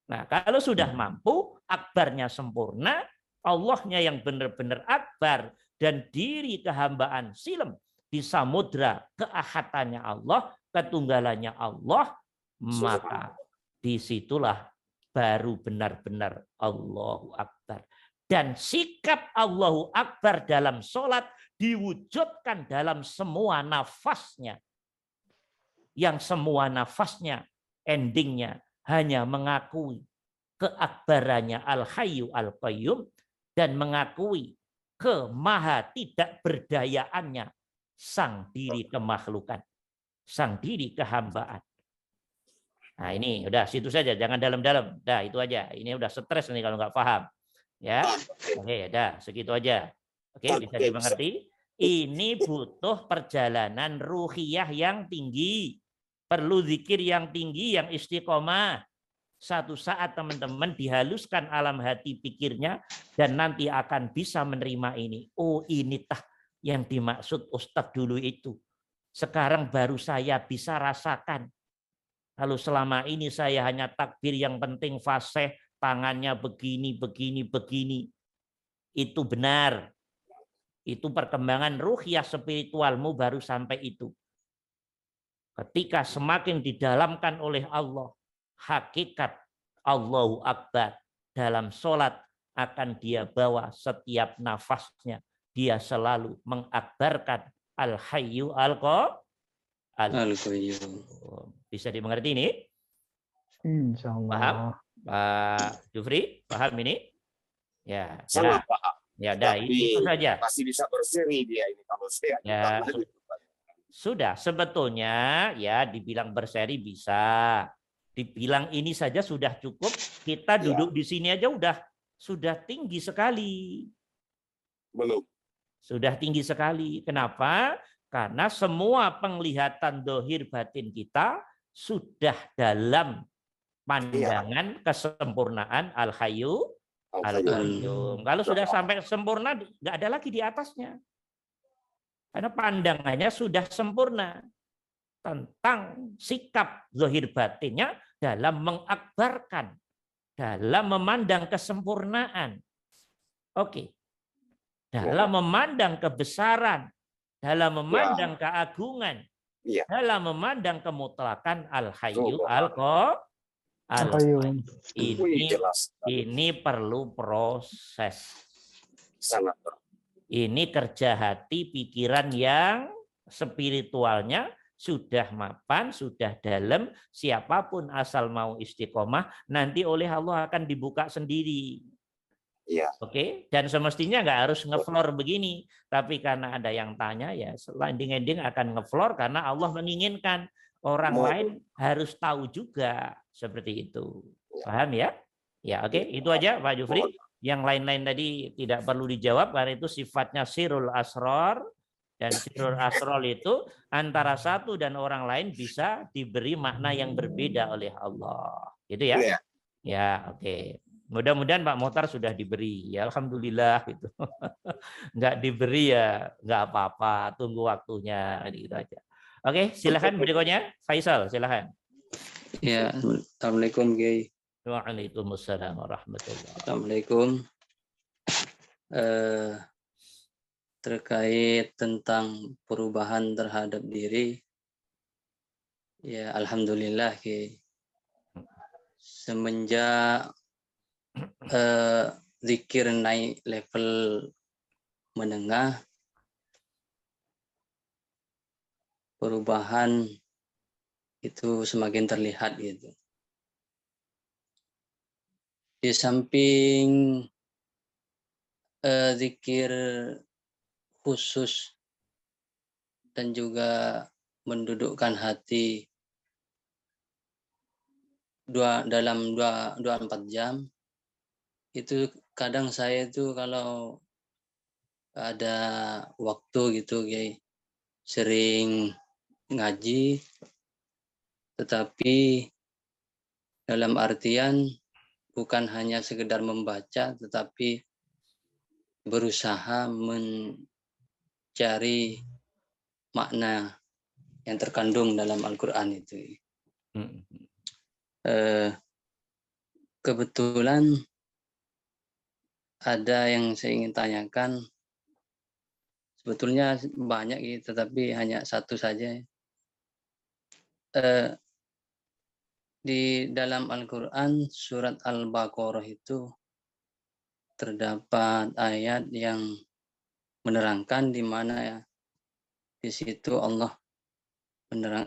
Nah, kalau sudah mampu, akbarnya sempurna, Allahnya yang benar-benar akbar, dan diri kehambaan silem di samudra keahatannya Allah, ketunggalannya Allah, maka disitulah baru benar-benar Allahu Akbar. Dan sikap Allahu Akbar dalam sholat diwujudkan dalam semua nafasnya. Yang semua nafasnya, endingnya hanya mengakui keakbarannya Al-Hayyu Al-Qayyum dan mengakui kemaha tidak berdayaannya sang diri kemakhlukan, sang diri kehambaan. Nah ini udah situ saja, jangan dalam-dalam. Dah itu aja. Ini udah stres nih kalau nggak paham. Ya, oke, dah segitu aja. Oke, bisa dimengerti. Ini butuh perjalanan ruhiyah yang tinggi, perlu zikir yang tinggi, yang istiqomah. Satu saat teman-teman dihaluskan alam hati pikirnya dan nanti akan bisa menerima ini. Oh, ini tah yang dimaksud Ustadz dulu itu. Sekarang baru saya bisa rasakan. Kalau selama ini saya hanya takbir yang penting fasih, tangannya begini, begini, begini. Itu benar. Itu perkembangan ruhiyah spiritualmu baru sampai itu. Ketika semakin didalamkan oleh Allah, hakikat Allahu Akbar dalam sholat akan dia bawa setiap nafasnya. Dia selalu mengakbarkan Al-Hayyu Al-Qayyum. Bisa dimengerti ini? Insya Allah. Paham? Pak Jufri, paham ini? Ya, Sangat paham. Ya, dah, itu saja. Masih bisa berseri dia ini kalau saya. Ya, sudah sebetulnya ya dibilang berseri bisa. Dibilang ini saja sudah cukup. Kita duduk di sini aja sudah tinggi sekali. Belum. Sudah tinggi sekali. Kenapa? Karena semua penglihatan dohir batin kita sudah dalam pandangan kesempurnaan Al-Hayyu Al-Qayyum. Kalau sudah sampai sempurna, nggak ada lagi di atasnya. Karena pandangannya sudah sempurna tentang sikap zahir batinnya dalam mengakbarkan, dalam memandang kesempurnaan. Oke. Dalam memandang kebesaran, dalam memandang keagungan, dalam memandang kemutlakan Al-Hayyu Al-Qayyum. Ini perlu proses. Sangat. Ini kerja hati, pikiran yang spiritualnya sudah mapan, sudah dalam. Siapapun asal mau istiqomah, nanti oleh Allah akan dibuka sendiri. Iya. Oke, dan semestinya nggak harus ngeflor begini. Tapi karena ada yang tanya, ya ending-ending akan ngeflor karena Allah menginginkan. Orang lain harus tahu juga seperti itu. Paham ya? Ya, oke. Itu aja Pak Jufri. Yang lain-lain tadi tidak perlu dijawab karena itu sifatnya sirrul asrar, dan sirrul asrar itu antara satu dan orang lain bisa diberi makna yang berbeda oleh Allah. Gitu ya? Ya, oke. Mudah-mudahan Pak Mohtar sudah diberi. Ya, alhamdulillah gitu. Nggak diberi ya nggak apa-apa, tunggu waktunya gitu aja. Oke, silakan berikutnya. Faisal, silakan. Ya, Assalamualaikum Kiai. Waalaikumsalam warahmatullahi wabarakatuh. Assalamualaikum. Terkait tentang perubahan terhadap diri, ya alhamdulillah Kiai. semenjak zikir naik level menengah, perubahan itu semakin terlihat gitu. Di samping zikir khusus dan juga mendudukkan hati dalam 24 jam, itu kadang saya itu kalau ada waktu gitu Kiai, sering ngaji, tetapi dalam artian bukan hanya sekedar membaca, tetapi berusaha mencari makna yang terkandung dalam Al-Quran itu. Kebetulan ada yang saya ingin tanyakan, sebetulnya banyak tetapi hanya satu saja. Di dalam Al-Quran surat Al-Baqarah itu terdapat ayat yang menerangkan di mana di situ Allah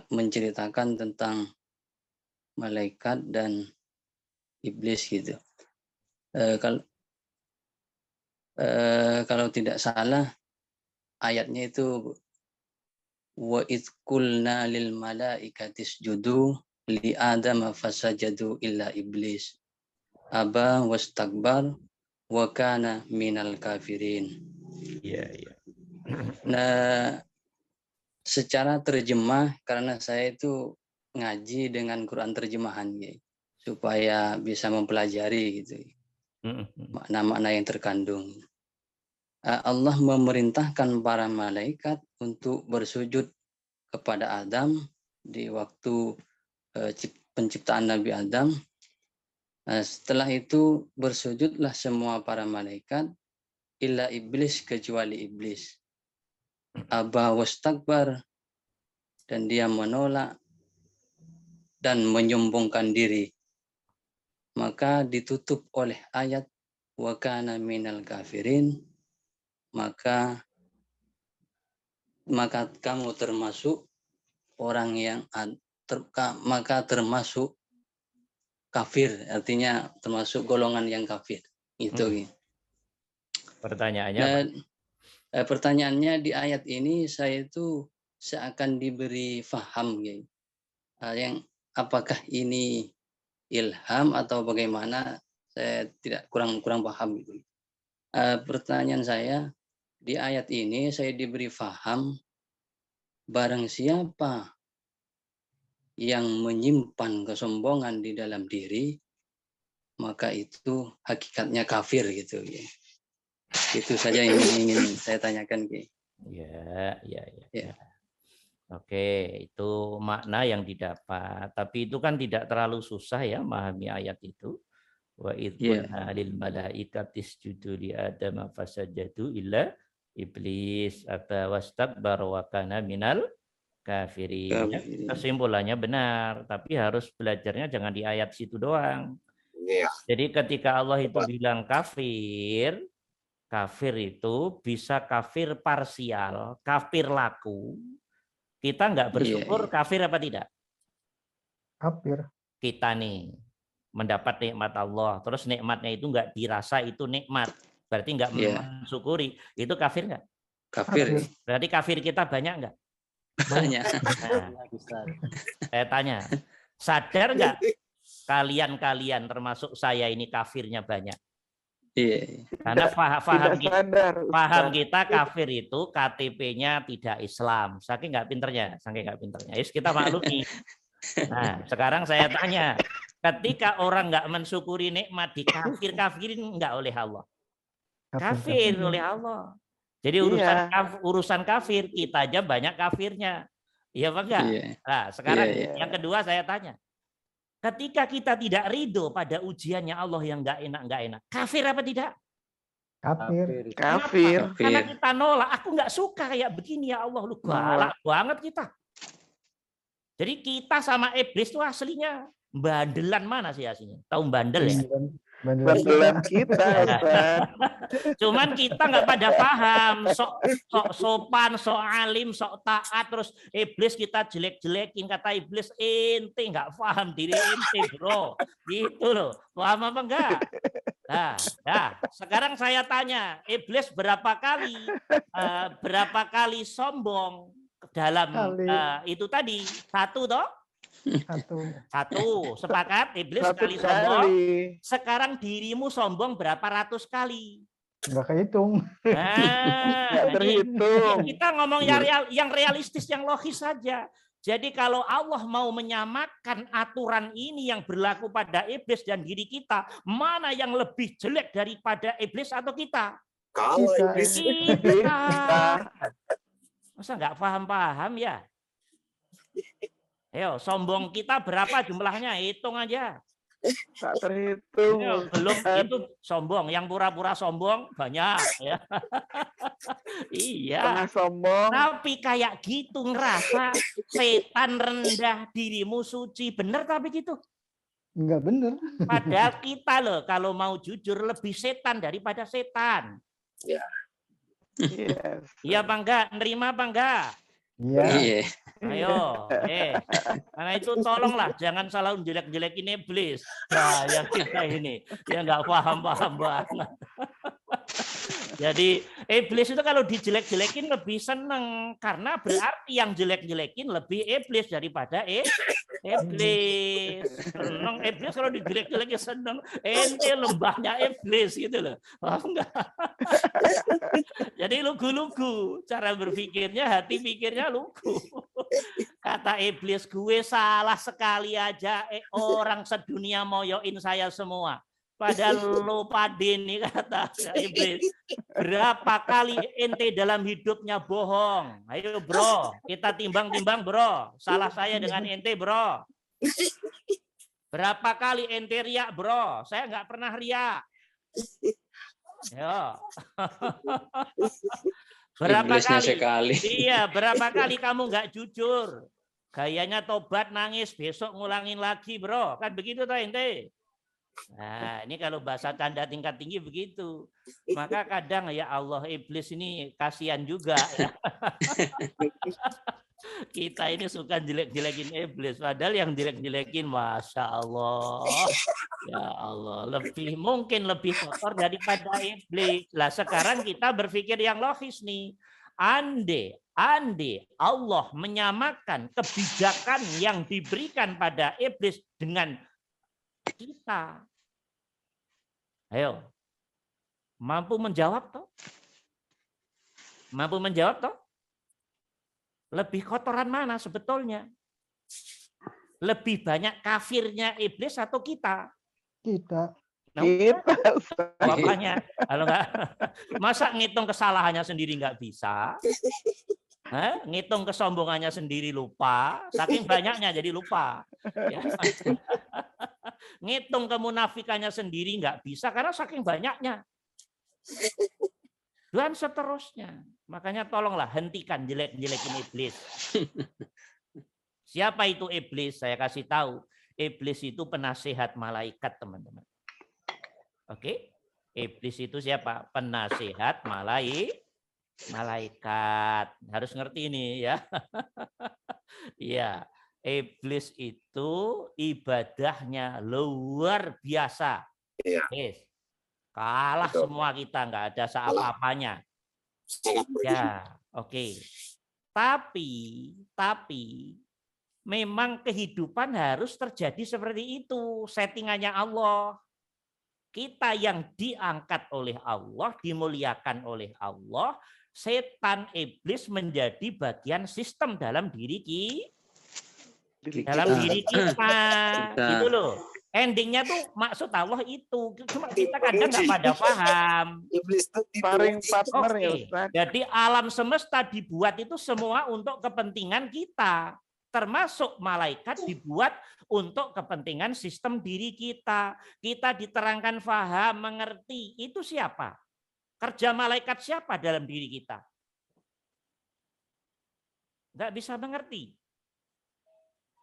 menceritakan tentang malaikat dan iblis gitu. Kalau tidak salah ayatnya itu wa idz qulna lil malaikati isjudu li adama fasajadu illa iblis aba wastakbar wa kana minal kafirin. Iya, iya. Nah, secara terjemah, karena saya itu ngaji dengan Quran terjemahan ya, supaya bisa mempelajari gitu makna-makna yang terkandung. Allah memerintahkan para malaikat untuk bersujud kepada Adam di waktu penciptaan Nabi Adam. Setelah itu bersujudlah semua para malaikat illa iblis, kecuali iblis. Aba wastakbar, dan dia menolak dan menyombongkan diri. Maka ditutup oleh ayat wa kana minal kafirin, maka kamu termasuk orang yang maka termasuk kafir, artinya termasuk golongan yang kafir. Itu. Pertanyaannya apa? Pertanyaannya di ayat ini saya itu seakan diberi faham yang apakah ini ilham atau bagaimana, saya tidak kurang paham gitu. Pertanyaan saya, di ayat ini saya diberi faham barang siapa yang menyimpan kesombongan di dalam diri, maka itu hakikatnya kafir gitu ya. Itu saja yang ingin saya tanyakan Ki. Ya. Oke, itu makna yang didapat. Tapi itu kan tidak terlalu susah ya memahami ayat itu. Wa idz qulna lil malaikati isjudu li adama fasajadu illa iblis aba wastakbara wa kana minal kafirin. Kesimpulannya benar, tapi harus belajarnya jangan di ayat situ doang. Jadi ketika Allah itu bilang kafir itu bisa kafir parsial, kafir laku. Kita nggak bersyukur kafir apa tidak? Kafir. Kita nih mendapat nikmat Allah, terus nikmatnya itu nggak dirasa itu nikmat, berarti nggak mensyukuri, itu kafir nggak? Kafir. Berarti kafir kita banyak nggak? Banyak. Nah, saya tanya, sadar nggak kalian termasuk saya ini kafirnya banyak? Iya. Karena paham kita kafir itu KTP-nya tidak Islam. Saking nggak pinternya. Yes, kita maklumi. Nah, sekarang saya tanya, ketika orang nggak mensyukuri nikmat, kafirin nggak oleh Allah? Kafir oleh Allah. Jadi urusan kafir, kita aja banyak kafirnya. Iya apa enggak? Nah, sekarang yang kedua saya tanya, ketika kita tidak ridho pada ujiannya Allah yang nggak enak, kafir apa tidak? Kafir. Karena kita nolak, aku nggak suka kayak begini ya Allah, lu galak banget kita. Jadi kita sama iblis itu aslinya Bandelan mana sih aslinya? Tahu bandel ya? Bandelan kita, Ustaz. Cuman kita nggak pada paham, sok sopan, sok alim, sok taat, terus iblis kita jelek-jelekin, kata iblis ente nggak paham diri ente bro, gitu loh, paham apa enggak? Nah, sekarang saya tanya, iblis berapa kali sombong dalam itu tadi satu toh? Satu, sepakat iblis sekali sombong. Sekarang dirimu sombong berapa ratus kali? Nggak kehitung. Nah, terhitung. Kita ngomong yang realistis, yang logis saja. Jadi kalau Allah mau menyamakan aturan ini yang berlaku pada iblis dan diri kita, mana yang lebih jelek daripada iblis atau kita? Kalau iblis Kita. Masa nggak paham-paham ya? Ayo, sombong kita berapa jumlahnya? Hitung aja. Tak terhitung. Ya, belum itu sombong, yang pura-pura sombong banyak ya. Iya. Tengah sombong. Tapi kayak gitu ngerasa setan rendah, dirimu suci, bener tapi gitu. Enggak bener. Padahal kita loh kalau mau jujur lebih setan daripada setan. Ya. Yes. Iya apa enggak? Nerima apa enggak? Iya. Ayo, karena itu tolonglah jangan salah jelek-jelekin iblis. Nah, yang kita ini ya nggak paham-paham banget. Jadi iblis itu kalau dijelek-jelekin lebih seneng karena berarti yang jelek-jelekin lebih iblis daripada iblis. Seneng iblis kalau dijelek-jelekin seneng. Ente lembahnya iblis gitu loh. Paham enggak? Jadi lugu-lugu cara berpikirnya, hati pikirnya lugu. Kata iblis, gue salah sekali aja, orang sedunia moyoin saya semua. Padahal lo pade nih, kata iblis. Berapa kali ente dalam hidupnya bohong? Ayo bro, kita timbang-timbang bro. Salah saya dengan ente bro. Berapa kali ente riak bro? Saya nggak pernah riak. Yo. Berapa kali? Sekali. Iya, berapa kali kamu nggak jujur? Gayanya tobat nangis, besok ngulangin lagi, bro. Kan begitu toh ente? Nah, ini kalau bahasa canda tingkat tinggi begitu. Maka kadang ya Allah, iblis ini kasihan juga. Ya. Kita ini suka jelek-jelekin iblis. Padahal yang jelek-jelekin, Masya Allah. Ya Allah, mungkin lebih kotor daripada iblis. Lah sekarang kita berpikir yang logis nih. Andai Allah menyamakan kebijakan yang diberikan pada iblis dengan kita. Ayo. Mampu menjawab toh? Mampu menjawab toh? Lebih kotoran mana sebetulnya? Lebih banyak kafirnya iblis atau kita? Kita. Makanya kalau enggak, masa ngitung kesalahannya sendiri nggak bisa? Ngitung kesombongannya sendiri lupa, saking banyaknya jadi lupa. Ya. Ngitung kemunafikannya sendiri nggak bisa karena saking banyaknya. Dan seterusnya. Makanya tolonglah hentikan jelek-jelekin iblis. Siapa itu iblis? Saya kasih tahu. Iblis itu penasihat malaikat, teman-teman. Oke? Iblis itu siapa? Penasihat malaikat. Harus ngerti ini ya. Iya. Iblis itu ibadahnya luar biasa. Iya. Kalah betul. Semua kita, nggak ada apa-apanya. Ya, oke. Tapi memang kehidupan harus terjadi seperti itu. Settingannya Allah. Kita yang diangkat oleh Allah, dimuliakan oleh Allah, setan iblis menjadi bagian sistem dalam diri kita. Gitu loh. Endingnya tuh maksud Allah itu. Cuma kita kadang nggak pada paham. Iblis itu Sparring partner ya Ustaz. Jadi alam semesta dibuat itu semua untuk kepentingan kita. Termasuk malaikat dibuat untuk kepentingan sistem diri kita. Kita diterangkan faham, mengerti. Itu siapa? Kerja malaikat siapa dalam diri kita? Nggak bisa mengerti.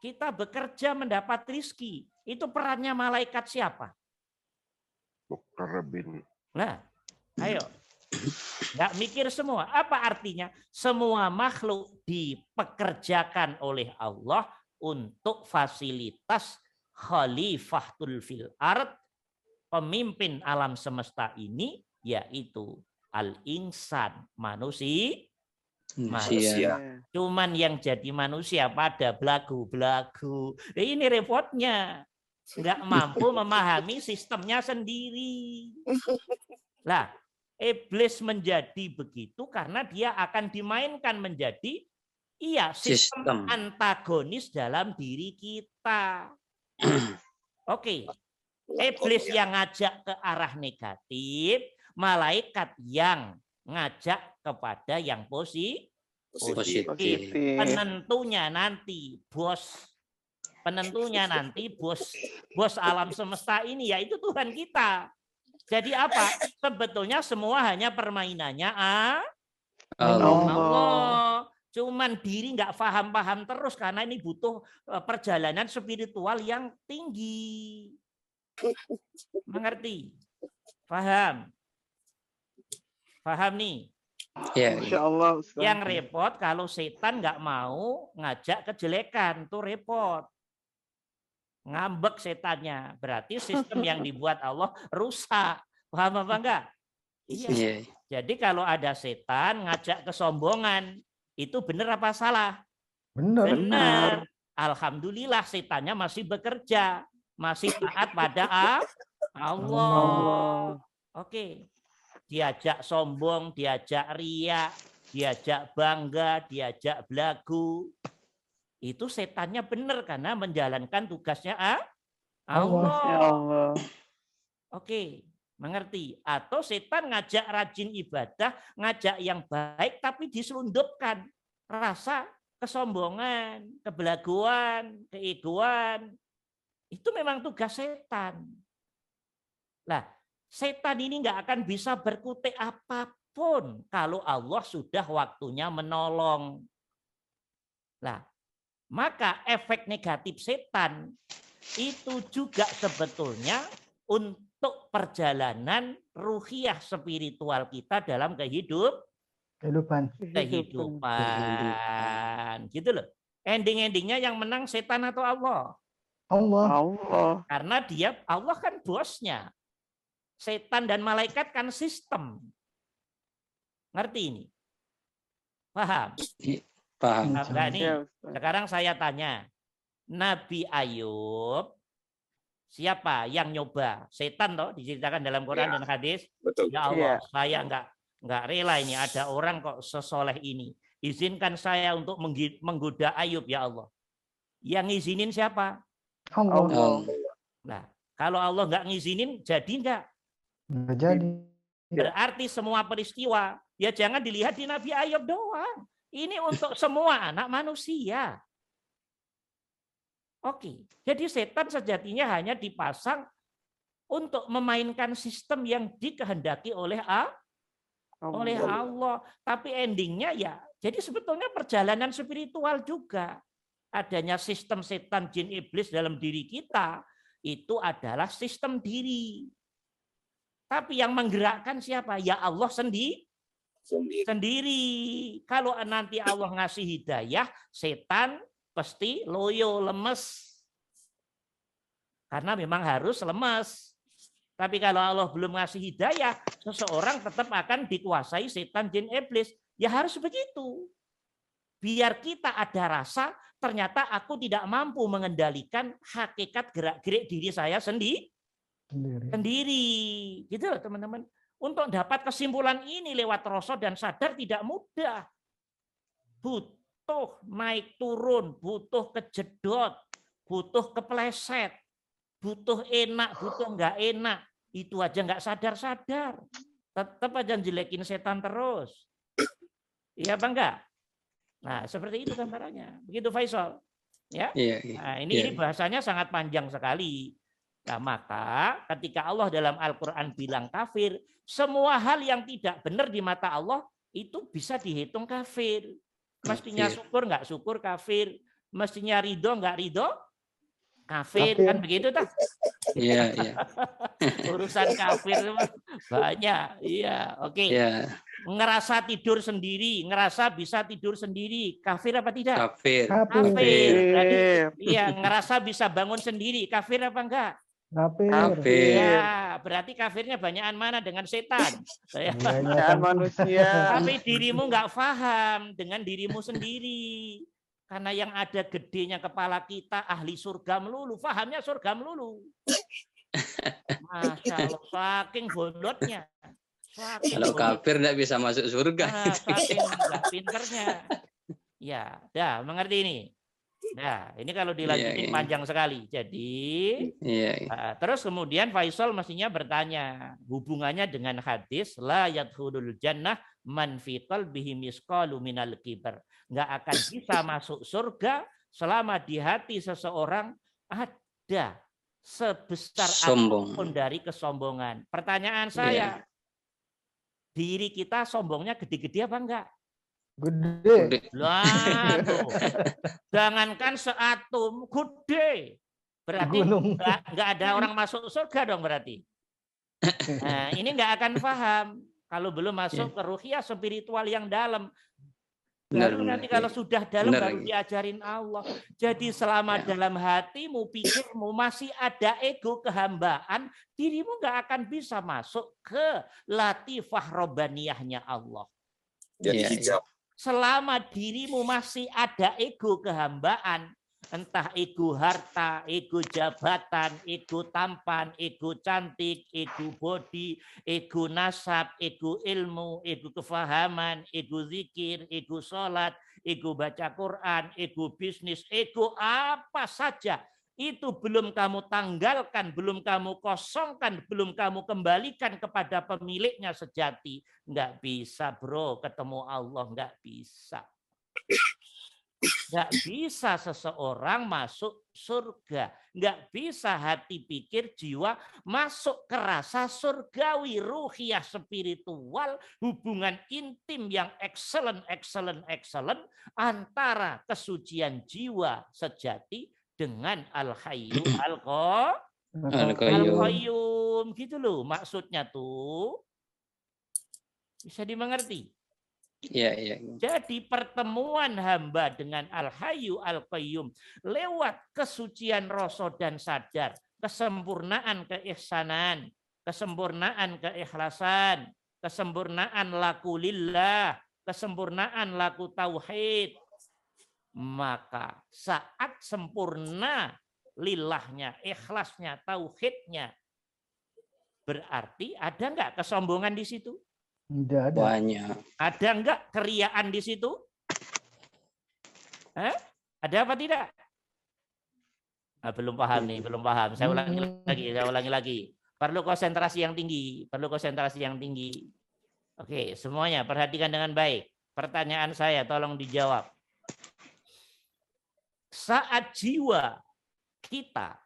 Kita bekerja mendapat rizki. Itu perannya malaikat siapa? Muqarrabin. Nah, ayo. Nggak mikir semua. Apa artinya? Semua makhluk dipekerjakan oleh Allah untuk fasilitas khalifatul fil ard, pemimpin alam semesta ini, yaitu al-insan, manusia. Manusia. Cuman yang jadi manusia pada belagu-belagu. Ini repotnya. Nggak mampu memahami sistemnya sendiri. Lah, iblis menjadi begitu karena dia akan dimainkan menjadi sistem antagonis dalam diri kita. Oke. Iblis yang ngajak ke arah negatif, malaikat yang ngajak kepada yang positif. Penentunya nanti bos alam semesta ini yaitu Tuhan kita. Jadi apa? Sebetulnya semua hanya permainannya Allah. Cuman diri nggak paham-paham terus karena ini butuh perjalanan spiritual yang tinggi. Mengerti? Paham? Paham nih? Ya. Insyaallah, Ustaz. Yang repot kalau setan nggak mau ngajak kejelekan, tuh repot. Ngambek setannya. Berarti sistem yang dibuat Allah rusak. Paham apa enggak? Iya. Jadi kalau ada setan ngajak kesombongan, itu benar apa salah? Benar. Alhamdulillah setannya masih bekerja. Masih taat pada Allah. Oke. Diajak sombong, diajak riya, diajak bangga, diajak belagu. Itu setannya benar karena menjalankan tugasnya Allah. Oke, mengerti? Atau setan ngajak rajin ibadah, ngajak yang baik tapi diselundupkan rasa kesombongan, kebelaguan, keegoan. Itu memang tugas setan. Lah, setan ini nggak akan bisa berkutik apapun kalau Allah sudah waktunya menolong. Nah, maka efek negatif setan itu juga sebetulnya untuk perjalanan ruhiyah spiritual kita dalam kehidupan. Gitu loh. Ending-endingnya yang menang setan atau Allah? Allah. Karena Allah kan bosnya. Setan dan malaikat kan sistem. Ngerti ini? Paham? Paham. Nah, ini sekarang saya tanya. Nabi Ayub, siapa yang nyoba? Setan toh diceritakan dalam Quran dan hadis. Betul. Ya Allah, saya enggak rela ini ada orang kok sesoleh ini. Izinkan saya untuk menggoda Ayub ya Allah. Yang ngizinin siapa? Allah. Nah, kalau Allah enggak ngizinin, jadi enggak? Nggak jadi. Berarti semua peristiwa ya jangan dilihat di Nabi Ayub doang. Ini untuk semua anak manusia. Oke, jadi setan sejatinya hanya dipasang untuk memainkan sistem yang dikehendaki oleh Allah. Tapi endingnya ya, jadi sebetulnya perjalanan spiritual juga. Adanya sistem setan, jin, iblis dalam diri kita itu adalah sistem diri. Tapi yang menggerakkan siapa? Ya Allah sendiri. Kalau nanti Allah ngasih hidayah, setan pasti loyo, lemes. Karena memang harus lemes. Tapi kalau Allah belum ngasih hidayah, seseorang tetap akan dikuasai setan, jin, iblis. Ya harus begitu. Biar kita ada rasa, ternyata aku tidak mampu mengendalikan hakikat gerak-gerik diri saya sendiri. Gitu loh teman-teman. Untuk dapat kesimpulan ini lewat rasa dan sadar tidak mudah. Butuh naik turun, butuh kejedot, butuh kepleset, butuh enak, butuh enggak enak. Itu aja enggak sadar-sadar. Tetap aja jelekin setan terus. Iya apa enggak? Nah, seperti itu gambarannya. Begitu Faisal. Ya. Nah, ini bahasanya sangat panjang sekali. Nah, maka ketika Allah dalam Al-Quran bilang kafir, semua hal yang tidak benar di mata Allah itu bisa dihitung kafir. Mestinya syukur nggak syukur kafir. Mestinya ridho nggak ridho Kafir Kafir. kan begitu tak? Iya, iya. Urusan kafir banyak. Iya, oke. Ya, Ngerasa tidur sendiri, ngerasa bisa tidur sendiri. Kafir apa tidak? kafir. Kafir. Kafir. Berarti Kafir. iya, ngerasa bisa bangun sendiri. Kafir apa enggak? Kafir. Kafir. Ya, berarti kafirnya banyakan mana dengan setan. Ya. Banyak Dan manusia. Tapi dirimu nggak paham dengan dirimu sendiri. Karena yang ada gedenya kepala kita ahli surga melulu. Fahamnya surga melulu. Masya Allah, saking bodohnya. Kalau kafir tidak bisa masuk surga. Saking nggak pinternya. Ya, dah mengerti ini. Nah, ini kalau dilanjutin Iya, iya. panjang sekali. Jadi, Iya, iya. terus kemudian Faisal mestinya bertanya hubungannya dengan hadis la yadkhulul jannah man fi qalbihi misqalu minal kibar. Nggak akan bisa masuk surga selama di hati seseorang ada sebesar Sombong. apapun dari kesombongan. Pertanyaan saya, diri kita sombongnya gede-gede apa enggak? Gede. Lah, tuh. Jangankan seatom, gede. Berarti Gunung. nggak ada orang masuk surga dong berarti. Nah, ini nggak akan paham kalau belum masuk ke ruhiyah spiritual yang dalam. Benar, Baru benar, nanti kalau iya. sudah dalam Benar, baru iya. diajarin Allah. Jadi selama Ya. dalam hatimu, pikirmu masih ada ego kehambaan, dirimu nggak akan bisa masuk ke latifah robbaniyahnya Allah. Jadi Iya, hijab. Selama dirimu masih ada ego kehambaan, entah ego harta, ego jabatan, ego tampan, ego cantik, ego body, ego nasab, ego ilmu, ego kefahaman, ego zikir, ego sholat, ego baca Quran, ego bisnis, ego apa saja. Itu belum kamu tanggalkan, belum kamu kosongkan, belum kamu kembalikan kepada pemiliknya sejati. Nggak bisa bro, ketemu Allah nggak bisa. Nggak bisa seseorang masuk surga. Nggak bisa hati pikir jiwa masuk ke rasa surgawi, ruhiyah spiritual, hubungan intim yang excellent antara kesucian jiwa sejati dengan Al-Hayyu Al-Qayyum. Gitu loh maksudnya tuh. Bisa dimengerti? Iya, iya. Jadi pertemuan hamba dengan Al-Hayyu Al-Qayyum lewat kesucian rasa dan sadar, kesempurnaan keihsanan, kesempurnaan keikhlasan, kesempurnaan laku lillah, kesempurnaan laku tauhid. Maka saat sempurna lillahnya, ikhlasnya, tauhidnya, berarti ada enggak kesombongan di situ? Tidak ada. Banyak. Ada enggak keriaan di situ? Ada apa tidak? Belum paham nih, belum paham. Saya ulangi lagi. Perlu konsentrasi yang tinggi, Oke, semuanya perhatikan dengan baik. Pertanyaan saya tolong dijawab. Saat jiwa kita,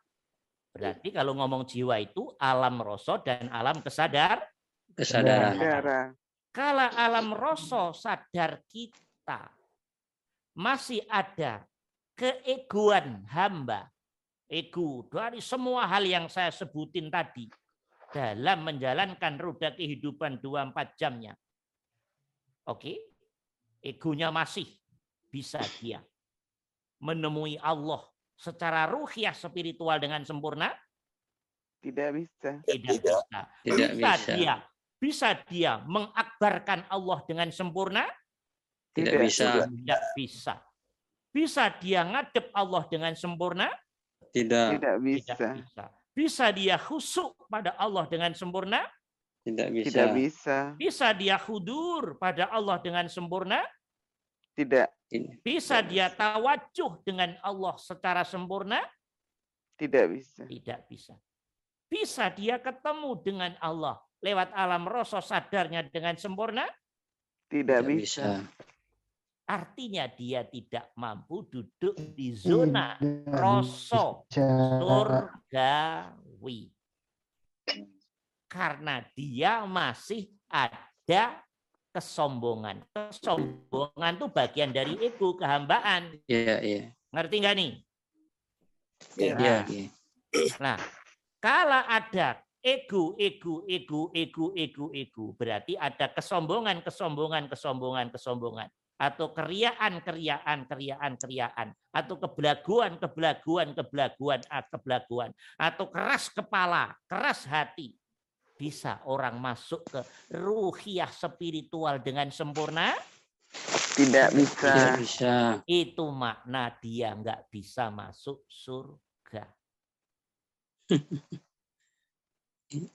berarti kalau ngomong jiwa itu alam rasa dan alam Kesadaran. Kalau alam rasa sadar kita masih ada keegoan hamba, ego dari semua hal yang saya sebutin tadi dalam menjalankan roda kehidupan 24 jamnya. Oke, egonya masih bisa dia menemui Allah secara ruhiyah spiritual dengan sempurna? Tidak bisa. Tidak bisa. Tidak bisa. Bisa dia mengakbarkan Allah dengan sempurna? Tidak bisa. Tidak bisa. Bisa dia ngadep Allah dengan sempurna? Tidak. Tidak bisa. Tidak bisa. Bisa dia khusyuk pada Allah dengan sempurna? Tidak bisa. Tidak bisa. Bisa dia hudur pada Allah dengan sempurna? Tidak. Bisa dia tawajuh dengan Allah secara sempurna? Tidak bisa. Tidak bisa. Bisa dia ketemu dengan Allah lewat alam rasa sadarnya dengan sempurna? Tidak bisa. Artinya dia tidak mampu duduk di zona rasa surgawi. Karena dia masih ada kesombongan. Kesombongan itu bagian dari ego, kehambaan. Iya, iya. Ngerti nggak nih? Ya. Ya, Nah, kalau ada ego, berarti ada kesombongan, atau keriaan, atau kebelaguan, atau keras kepala, keras hati. Bisa orang masuk ke ruhiyah spiritual dengan sempurna? Tidak bisa. tidak bisa. Itu makna dia nggak bisa masuk surga.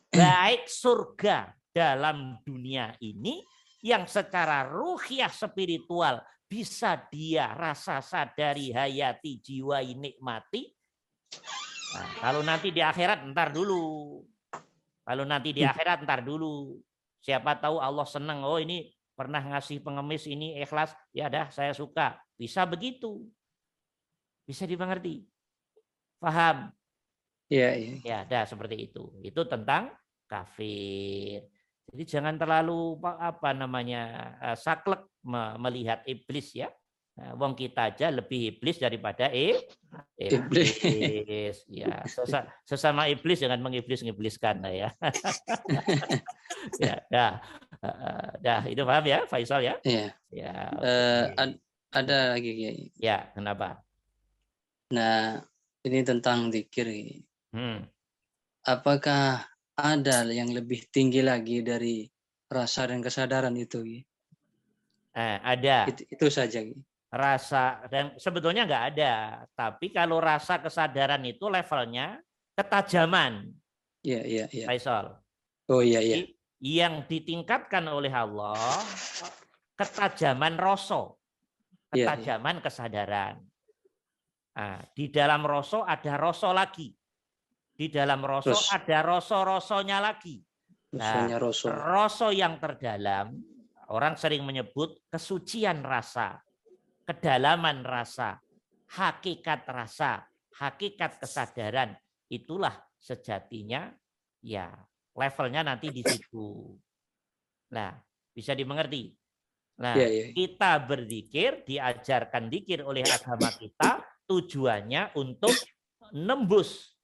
Baik surga dalam dunia ini yang secara ruhiyah spiritual bisa dia rasa sadari, hayati, jiwai, nikmati. Nah, kalau nanti di akhirat ntar dulu. Siapa tahu Allah senang. Oh ini pernah ngasih pengemis ini ikhlas. Ya dah saya suka. Bisa begitu. Bisa dimengerti. Paham? Ya. Ya, dah seperti itu. Itu tentang kafir. Jadi jangan terlalu saklek melihat iblis ya. Nah, wong kita aja lebih iblis daripada iblis. Ya, sesama iblis jangan mengiblis-ngibliskan ya. Ya, dah itu paham ya, Faisal ya? Ya. Ya. Ada lagi Kiai. Ya, kenapa? Nah, ini tentang zikir. Apakah ada yang lebih tinggi lagi dari rasa dan kesadaran itu? Ada. Itu saja. Rasa dan sebetulnya nggak ada, tapi kalau rasa kesadaran itu levelnya ketajaman. Iya. Faisal. Oh iya. Yang ditingkatkan oleh Allah ketajaman rasa, ketajaman kesadaran. Nah, di dalam rasa ada rasa lagi. Di dalam rasa ada rasa-rasanya lagi. Nah, rasa yang terdalam orang sering menyebut kesucian rasa. Kedalaman rasa, hakikat kesadaran, itulah sejatinya ya levelnya nanti di situ. Nah, bisa dimengerti. Nah, kita berzikir, diajarkan zikir oleh agama kita, tujuannya untuk nembus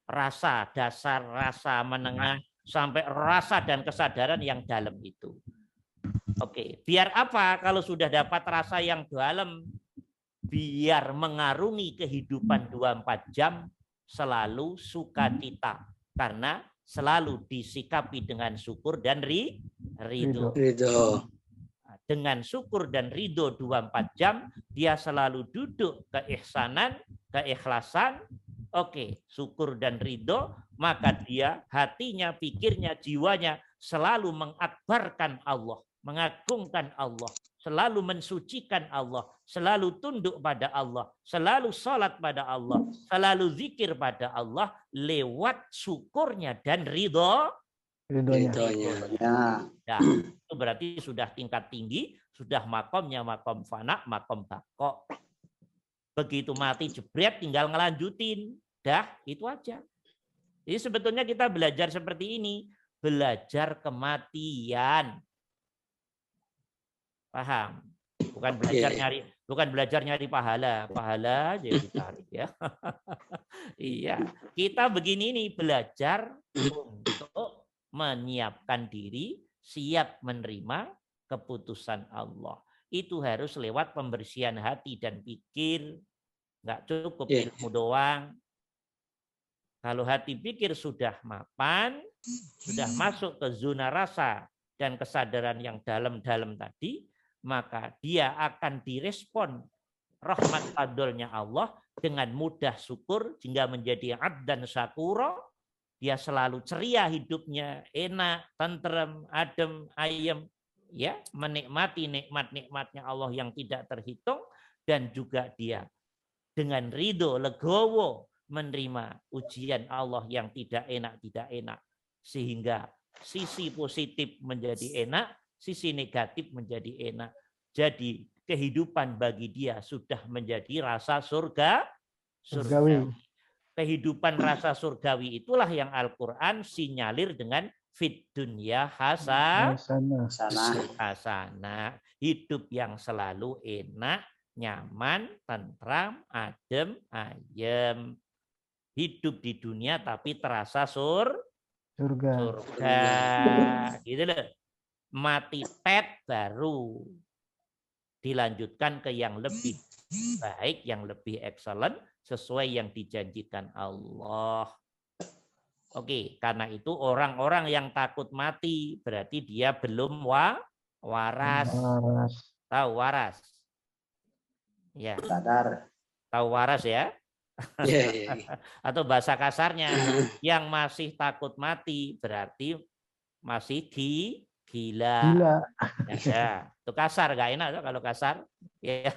rasa dasar, rasa menengah, sampai rasa dan kesadaran yang dalam itu. Oke, biar apa kalau sudah dapat rasa yang dalam? Biar mengarungi kehidupan 24 jam selalu sukacita. Karena selalu disikapi dengan syukur dan ridho. Dengan syukur dan ridho 24 jam, dia selalu duduk keihsanan, keikhlasan. Oke, syukur dan ridho, maka dia hatinya, pikirnya, jiwanya selalu mengakbarkan Allah. Mengagungkan Allah, selalu mensucikan Allah, selalu tunduk pada Allah, selalu sholat pada Allah, selalu zikir pada Allah lewat syukurnya dan ridhonya. Nah, itu berarti sudah tingkat tinggi, sudah makomnya makom fana, makom bako. Begitu mati jebret tinggal ngelanjutin. Dah, itu aja. Jadi sebetulnya kita belajar seperti ini, belajar kematian. Paham? Bukan belajar nyari pahala aja dicari ya. Iya, kita begini nih belajar untuk menyiapkan diri siap menerima keputusan Allah. Itu harus lewat pembersihan hati dan pikir. Nggak cukup ilmu doang. Kalau hati pikir sudah mapan, sudah masuk ke zona rasa dan kesadaran yang dalam-dalam tadi, maka dia akan direspon rahmat fadlnya Allah dengan mudah syukur hingga menjadi abdan syakura. Dia selalu ceria hidupnya, enak, tentrem, adem, ayem, ya, menikmati nikmat-nikmatnya Allah yang tidak terhitung, dan juga dia dengan ridho, legowo menerima ujian Allah yang tidak enak, sehingga sisi positif menjadi enak, sisi negatif menjadi enak. Jadi kehidupan bagi dia sudah menjadi rasa surgawi. Kehidupan rasa surgawi itulah yang Al-Quran sinyalir dengan fit dunya hasanah. Hidup yang selalu enak, nyaman, tentram, adem, ayem. hidup di dunia tapi terasa surga. Gitu loh. Mati tet baru dilanjutkan ke yang lebih baik, yang lebih excellent sesuai yang dijanjikan Allah. Oke, karena itu orang-orang yang takut mati berarti dia belum waras. Tahu waras? Ya. Sadar. Tahu waras ya? Ya. Atau bahasa kasarnya, yang masih takut mati berarti masih gila. Ya, itu kasar, gak enak kalau kasar. Ya.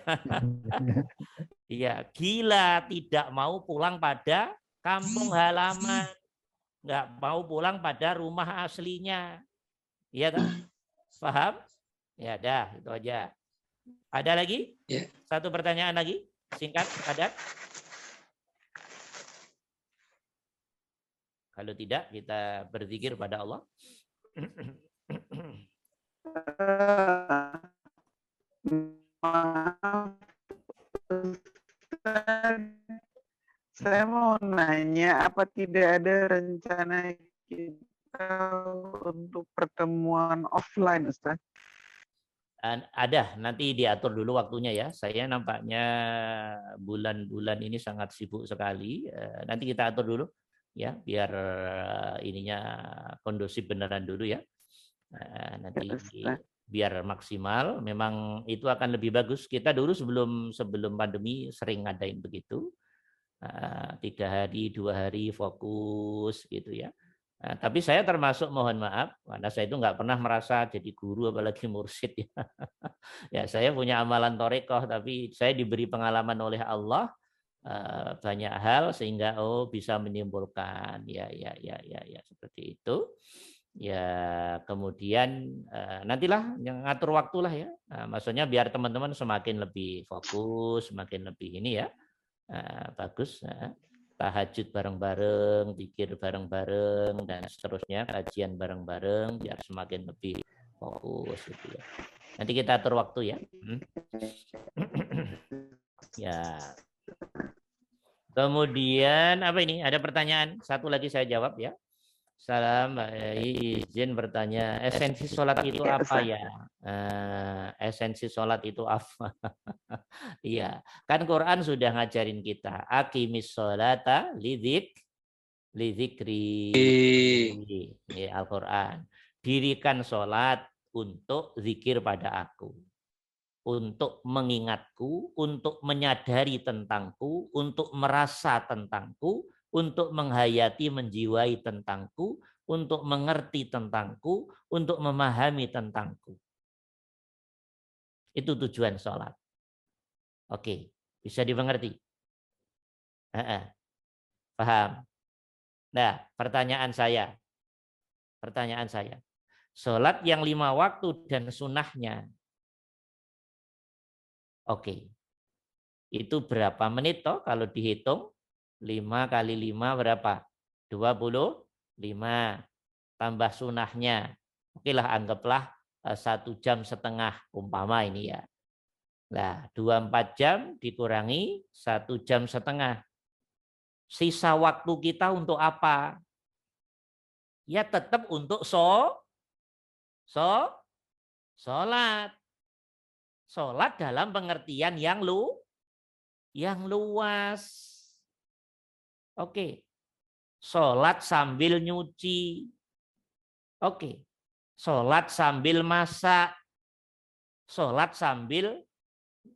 Iya, gila, tidak mau pulang pada kampung halaman, nggak mau pulang pada rumah aslinya. Iya, tak? Paham? Ya, dah, itu aja. Ada lagi? Ya. Satu pertanyaan lagi, singkat, ada? Kalau tidak, kita berzikir pada Allah. Saya mau nanya, apa tidak ada rencana kita untuk pertemuan offline, Ustaz? Ada, nanti diatur dulu waktunya ya. Saya nampaknya bulan-bulan ini sangat sibuk sekali. Nanti kita atur dulu ya, biar ininya kondusif beneran dulu ya. Nanti biar maksimal. Memang itu akan lebih bagus. Kita dulu sebelum pandemi sering ngadain begitu. 3 hari, 2 hari fokus gitu ya. Tapi saya termasuk, mohon maaf, karena saya itu nggak pernah merasa jadi guru apalagi mursyid ya. Ya, saya punya amalan torekoh, tapi saya diberi pengalaman oleh Allah banyak hal sehingga bisa menyimpulkan ya seperti itu. Ya, kemudian nantilah yang ngatur waktulah ya. Maksudnya biar teman-teman semakin lebih fokus, semakin lebih ini ya. Bagus. Tahajud bareng-bareng, zikir bareng-bareng, dan seterusnya, kajian bareng-bareng, biar semakin lebih fokus gitu ya. Nanti kita atur waktu ya. Ya. Kemudian apa ini? Ada pertanyaan? Satu lagi saya jawab ya. Salam, izin bertanya, esensi sholat itu apa ya? Esensi sholat itu apa? Iya, kan Quran sudah ngajarin kita, aqimis sholata lidzikri. Al-Quran, dirikan sholat untuk zikir pada aku, untuk mengingatku, untuk menyadari tentangku, untuk merasa tentangku, untuk menghayati, menjiwai tentangku, untuk mengerti tentangku, untuk memahami tentangku. Itu tujuan sholat. Oke, bisa dimengerti? Paham? Nah, pertanyaan saya, sholat yang 5 waktu dan sunnahnya, oke, itu berapa menit toh kalau dihitung? 5 kali 5 berapa? 25. Tambah sunahnya. Oke lah, anggaplah 1,5 jam umpama ini ya. Nah, 24 jam dikurangi 1,5 jam. Sisa waktu kita untuk apa? Ya tetap untuk sholat. Sholat dalam pengertian yang luas. Oke, sholat sambil nyuci. Oke, sholat sambil masak. Sholat sambil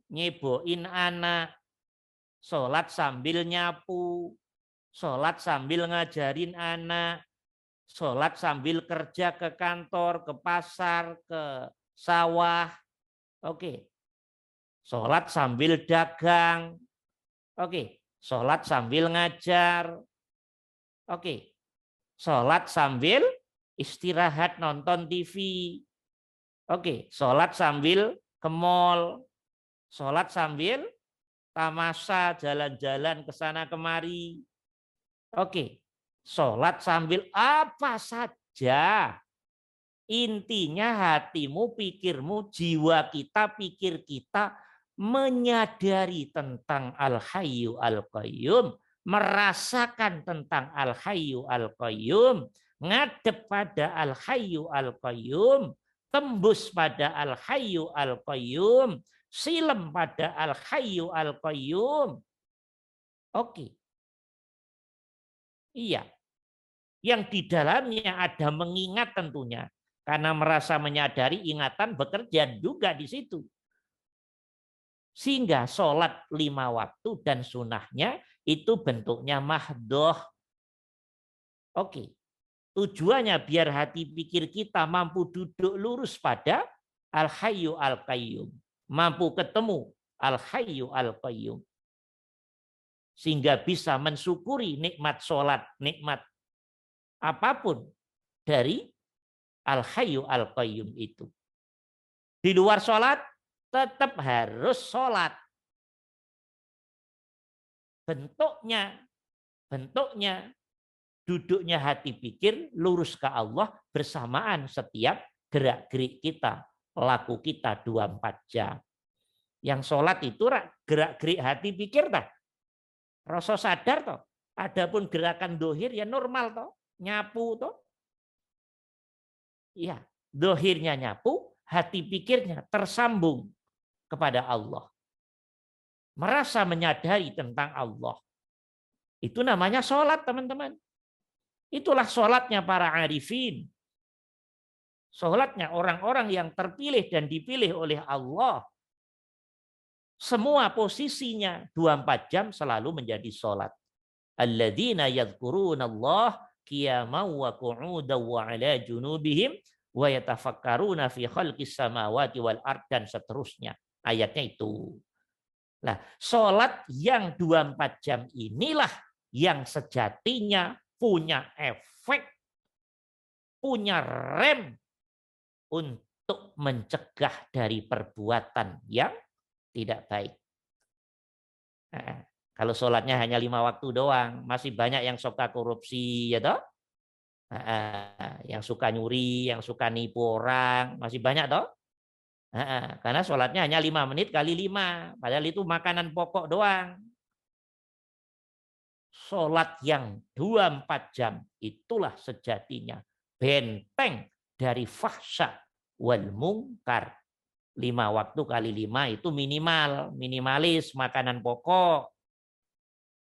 nyeboin anak. Sholat sambil nyapu. Sholat sambil ngajarin anak. Sholat sambil kerja ke kantor, ke pasar, ke sawah. Oke, sholat sambil dagang. Oke. Sholat sambil ngajar. Oke. Sholat sambil istirahat nonton TV. Oke. Sholat sambil ke mall. Sholat sambil tamasya, jalan-jalan ke sana kemari. Oke. Sholat sambil apa saja. Intinya hatimu, pikirmu, jiwa kita, pikir kita menyadari tentang Al-Hayyu Al-Qayyum, merasakan tentang Al-Hayyu Al-Qayyum, ngadep pada Al-Hayyu Al-Qayyum, tembus pada Al-Hayyu Al-Qayyum, silem pada Al-Hayyu Al-Qayyum. Oke. Iya. Yang di dalamnya ada mengingat tentunya. Karena merasa menyadari ingatan bekerja juga di situ. Sehingga sholat 5 waktu dan sunnahnya itu bentuknya mahdoh. Oke. Tujuannya biar hati pikir kita mampu duduk lurus pada Al-Hayyu Al-Qayyum. Mampu ketemu Al-Hayyu Al-Qayyum. Sehingga bisa mensyukuri nikmat sholat, nikmat apapun dari Al-Hayyu Al-Qayyum itu. Di luar sholat, tetap harus sholat. Bentuknya duduknya hati pikir lurus ke Allah bersamaan setiap gerak-gerik kita, laku kita 24 jam. Yang sholat itu gerak-gerik hati pikir tak? Rasa sadar toh. Adapun gerakan dohir ya normal toh, nyapu toh. Iya, dohirnya nyapu, hati pikirnya tersambung kepada Allah. Merasa menyadari tentang Allah. Itu namanya sholat, teman-teman. Itulah sholatnya para arifin. Sholatnya orang-orang yang terpilih dan dipilih oleh Allah. Semua posisinya 24 jam selalu menjadi sholat. Alladzina yadhkurunallah qiyaman wa qu'udan wa ala junubihim wa yatafakkaruna fi khalqis samawati wal ard dan seterusnya. Ayatnya itu. Nah, sholat yang 24 jam inilah yang sejatinya punya efek, punya rem untuk mencegah dari perbuatan yang tidak baik. Nah, kalau sholatnya hanya 5 waktu doang, masih banyak yang suka korupsi, ya toh? Yang suka nyuri, yang suka nipu orang, masih banyak toh? Karena sholatnya hanya 5 menit kali 5, padahal itu makanan pokok doang. Sholat yang 24 jam itulah sejatinya benteng dari fahsya wal mungkar. 5 waktu kali 5 itu minimalis makanan pokok.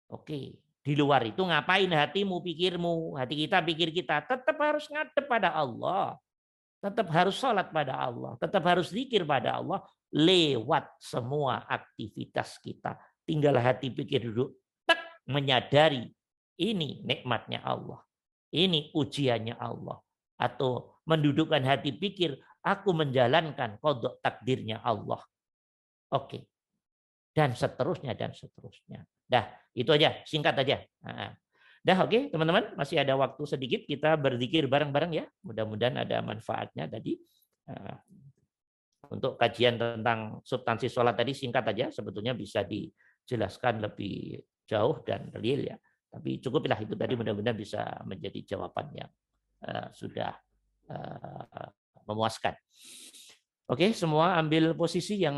Oke, di luar itu ngapain hatimu, pikirmu, hati kita, pikir kita tetap harus ngadep pada Allah. Tetap harus sholat pada Allah, tetap harus zikir pada Allah lewat semua aktivitas kita. Tinggal hati pikir duduk, tek, menyadari ini nikmatnya Allah. Ini ujiannya Allah. Atau mendudukkan hati pikir, aku menjalankan qada takdirnya Allah. Oke. Dan seterusnya, dan seterusnya. Dah, itu aja, singkat aja. Dah, oke, teman-teman, masih ada waktu sedikit kita berzikir bareng-bareng ya. Mudah-mudahan ada manfaatnya tadi. Untuk kajian tentang substansi sholat tadi singkat aja, sebetulnya bisa dijelaskan lebih jauh dan real ya. Tapi cukuplah itu tadi, mudah-mudahan bisa menjadi jawaban yang sudah memuaskan. Oke, semua ambil posisi yang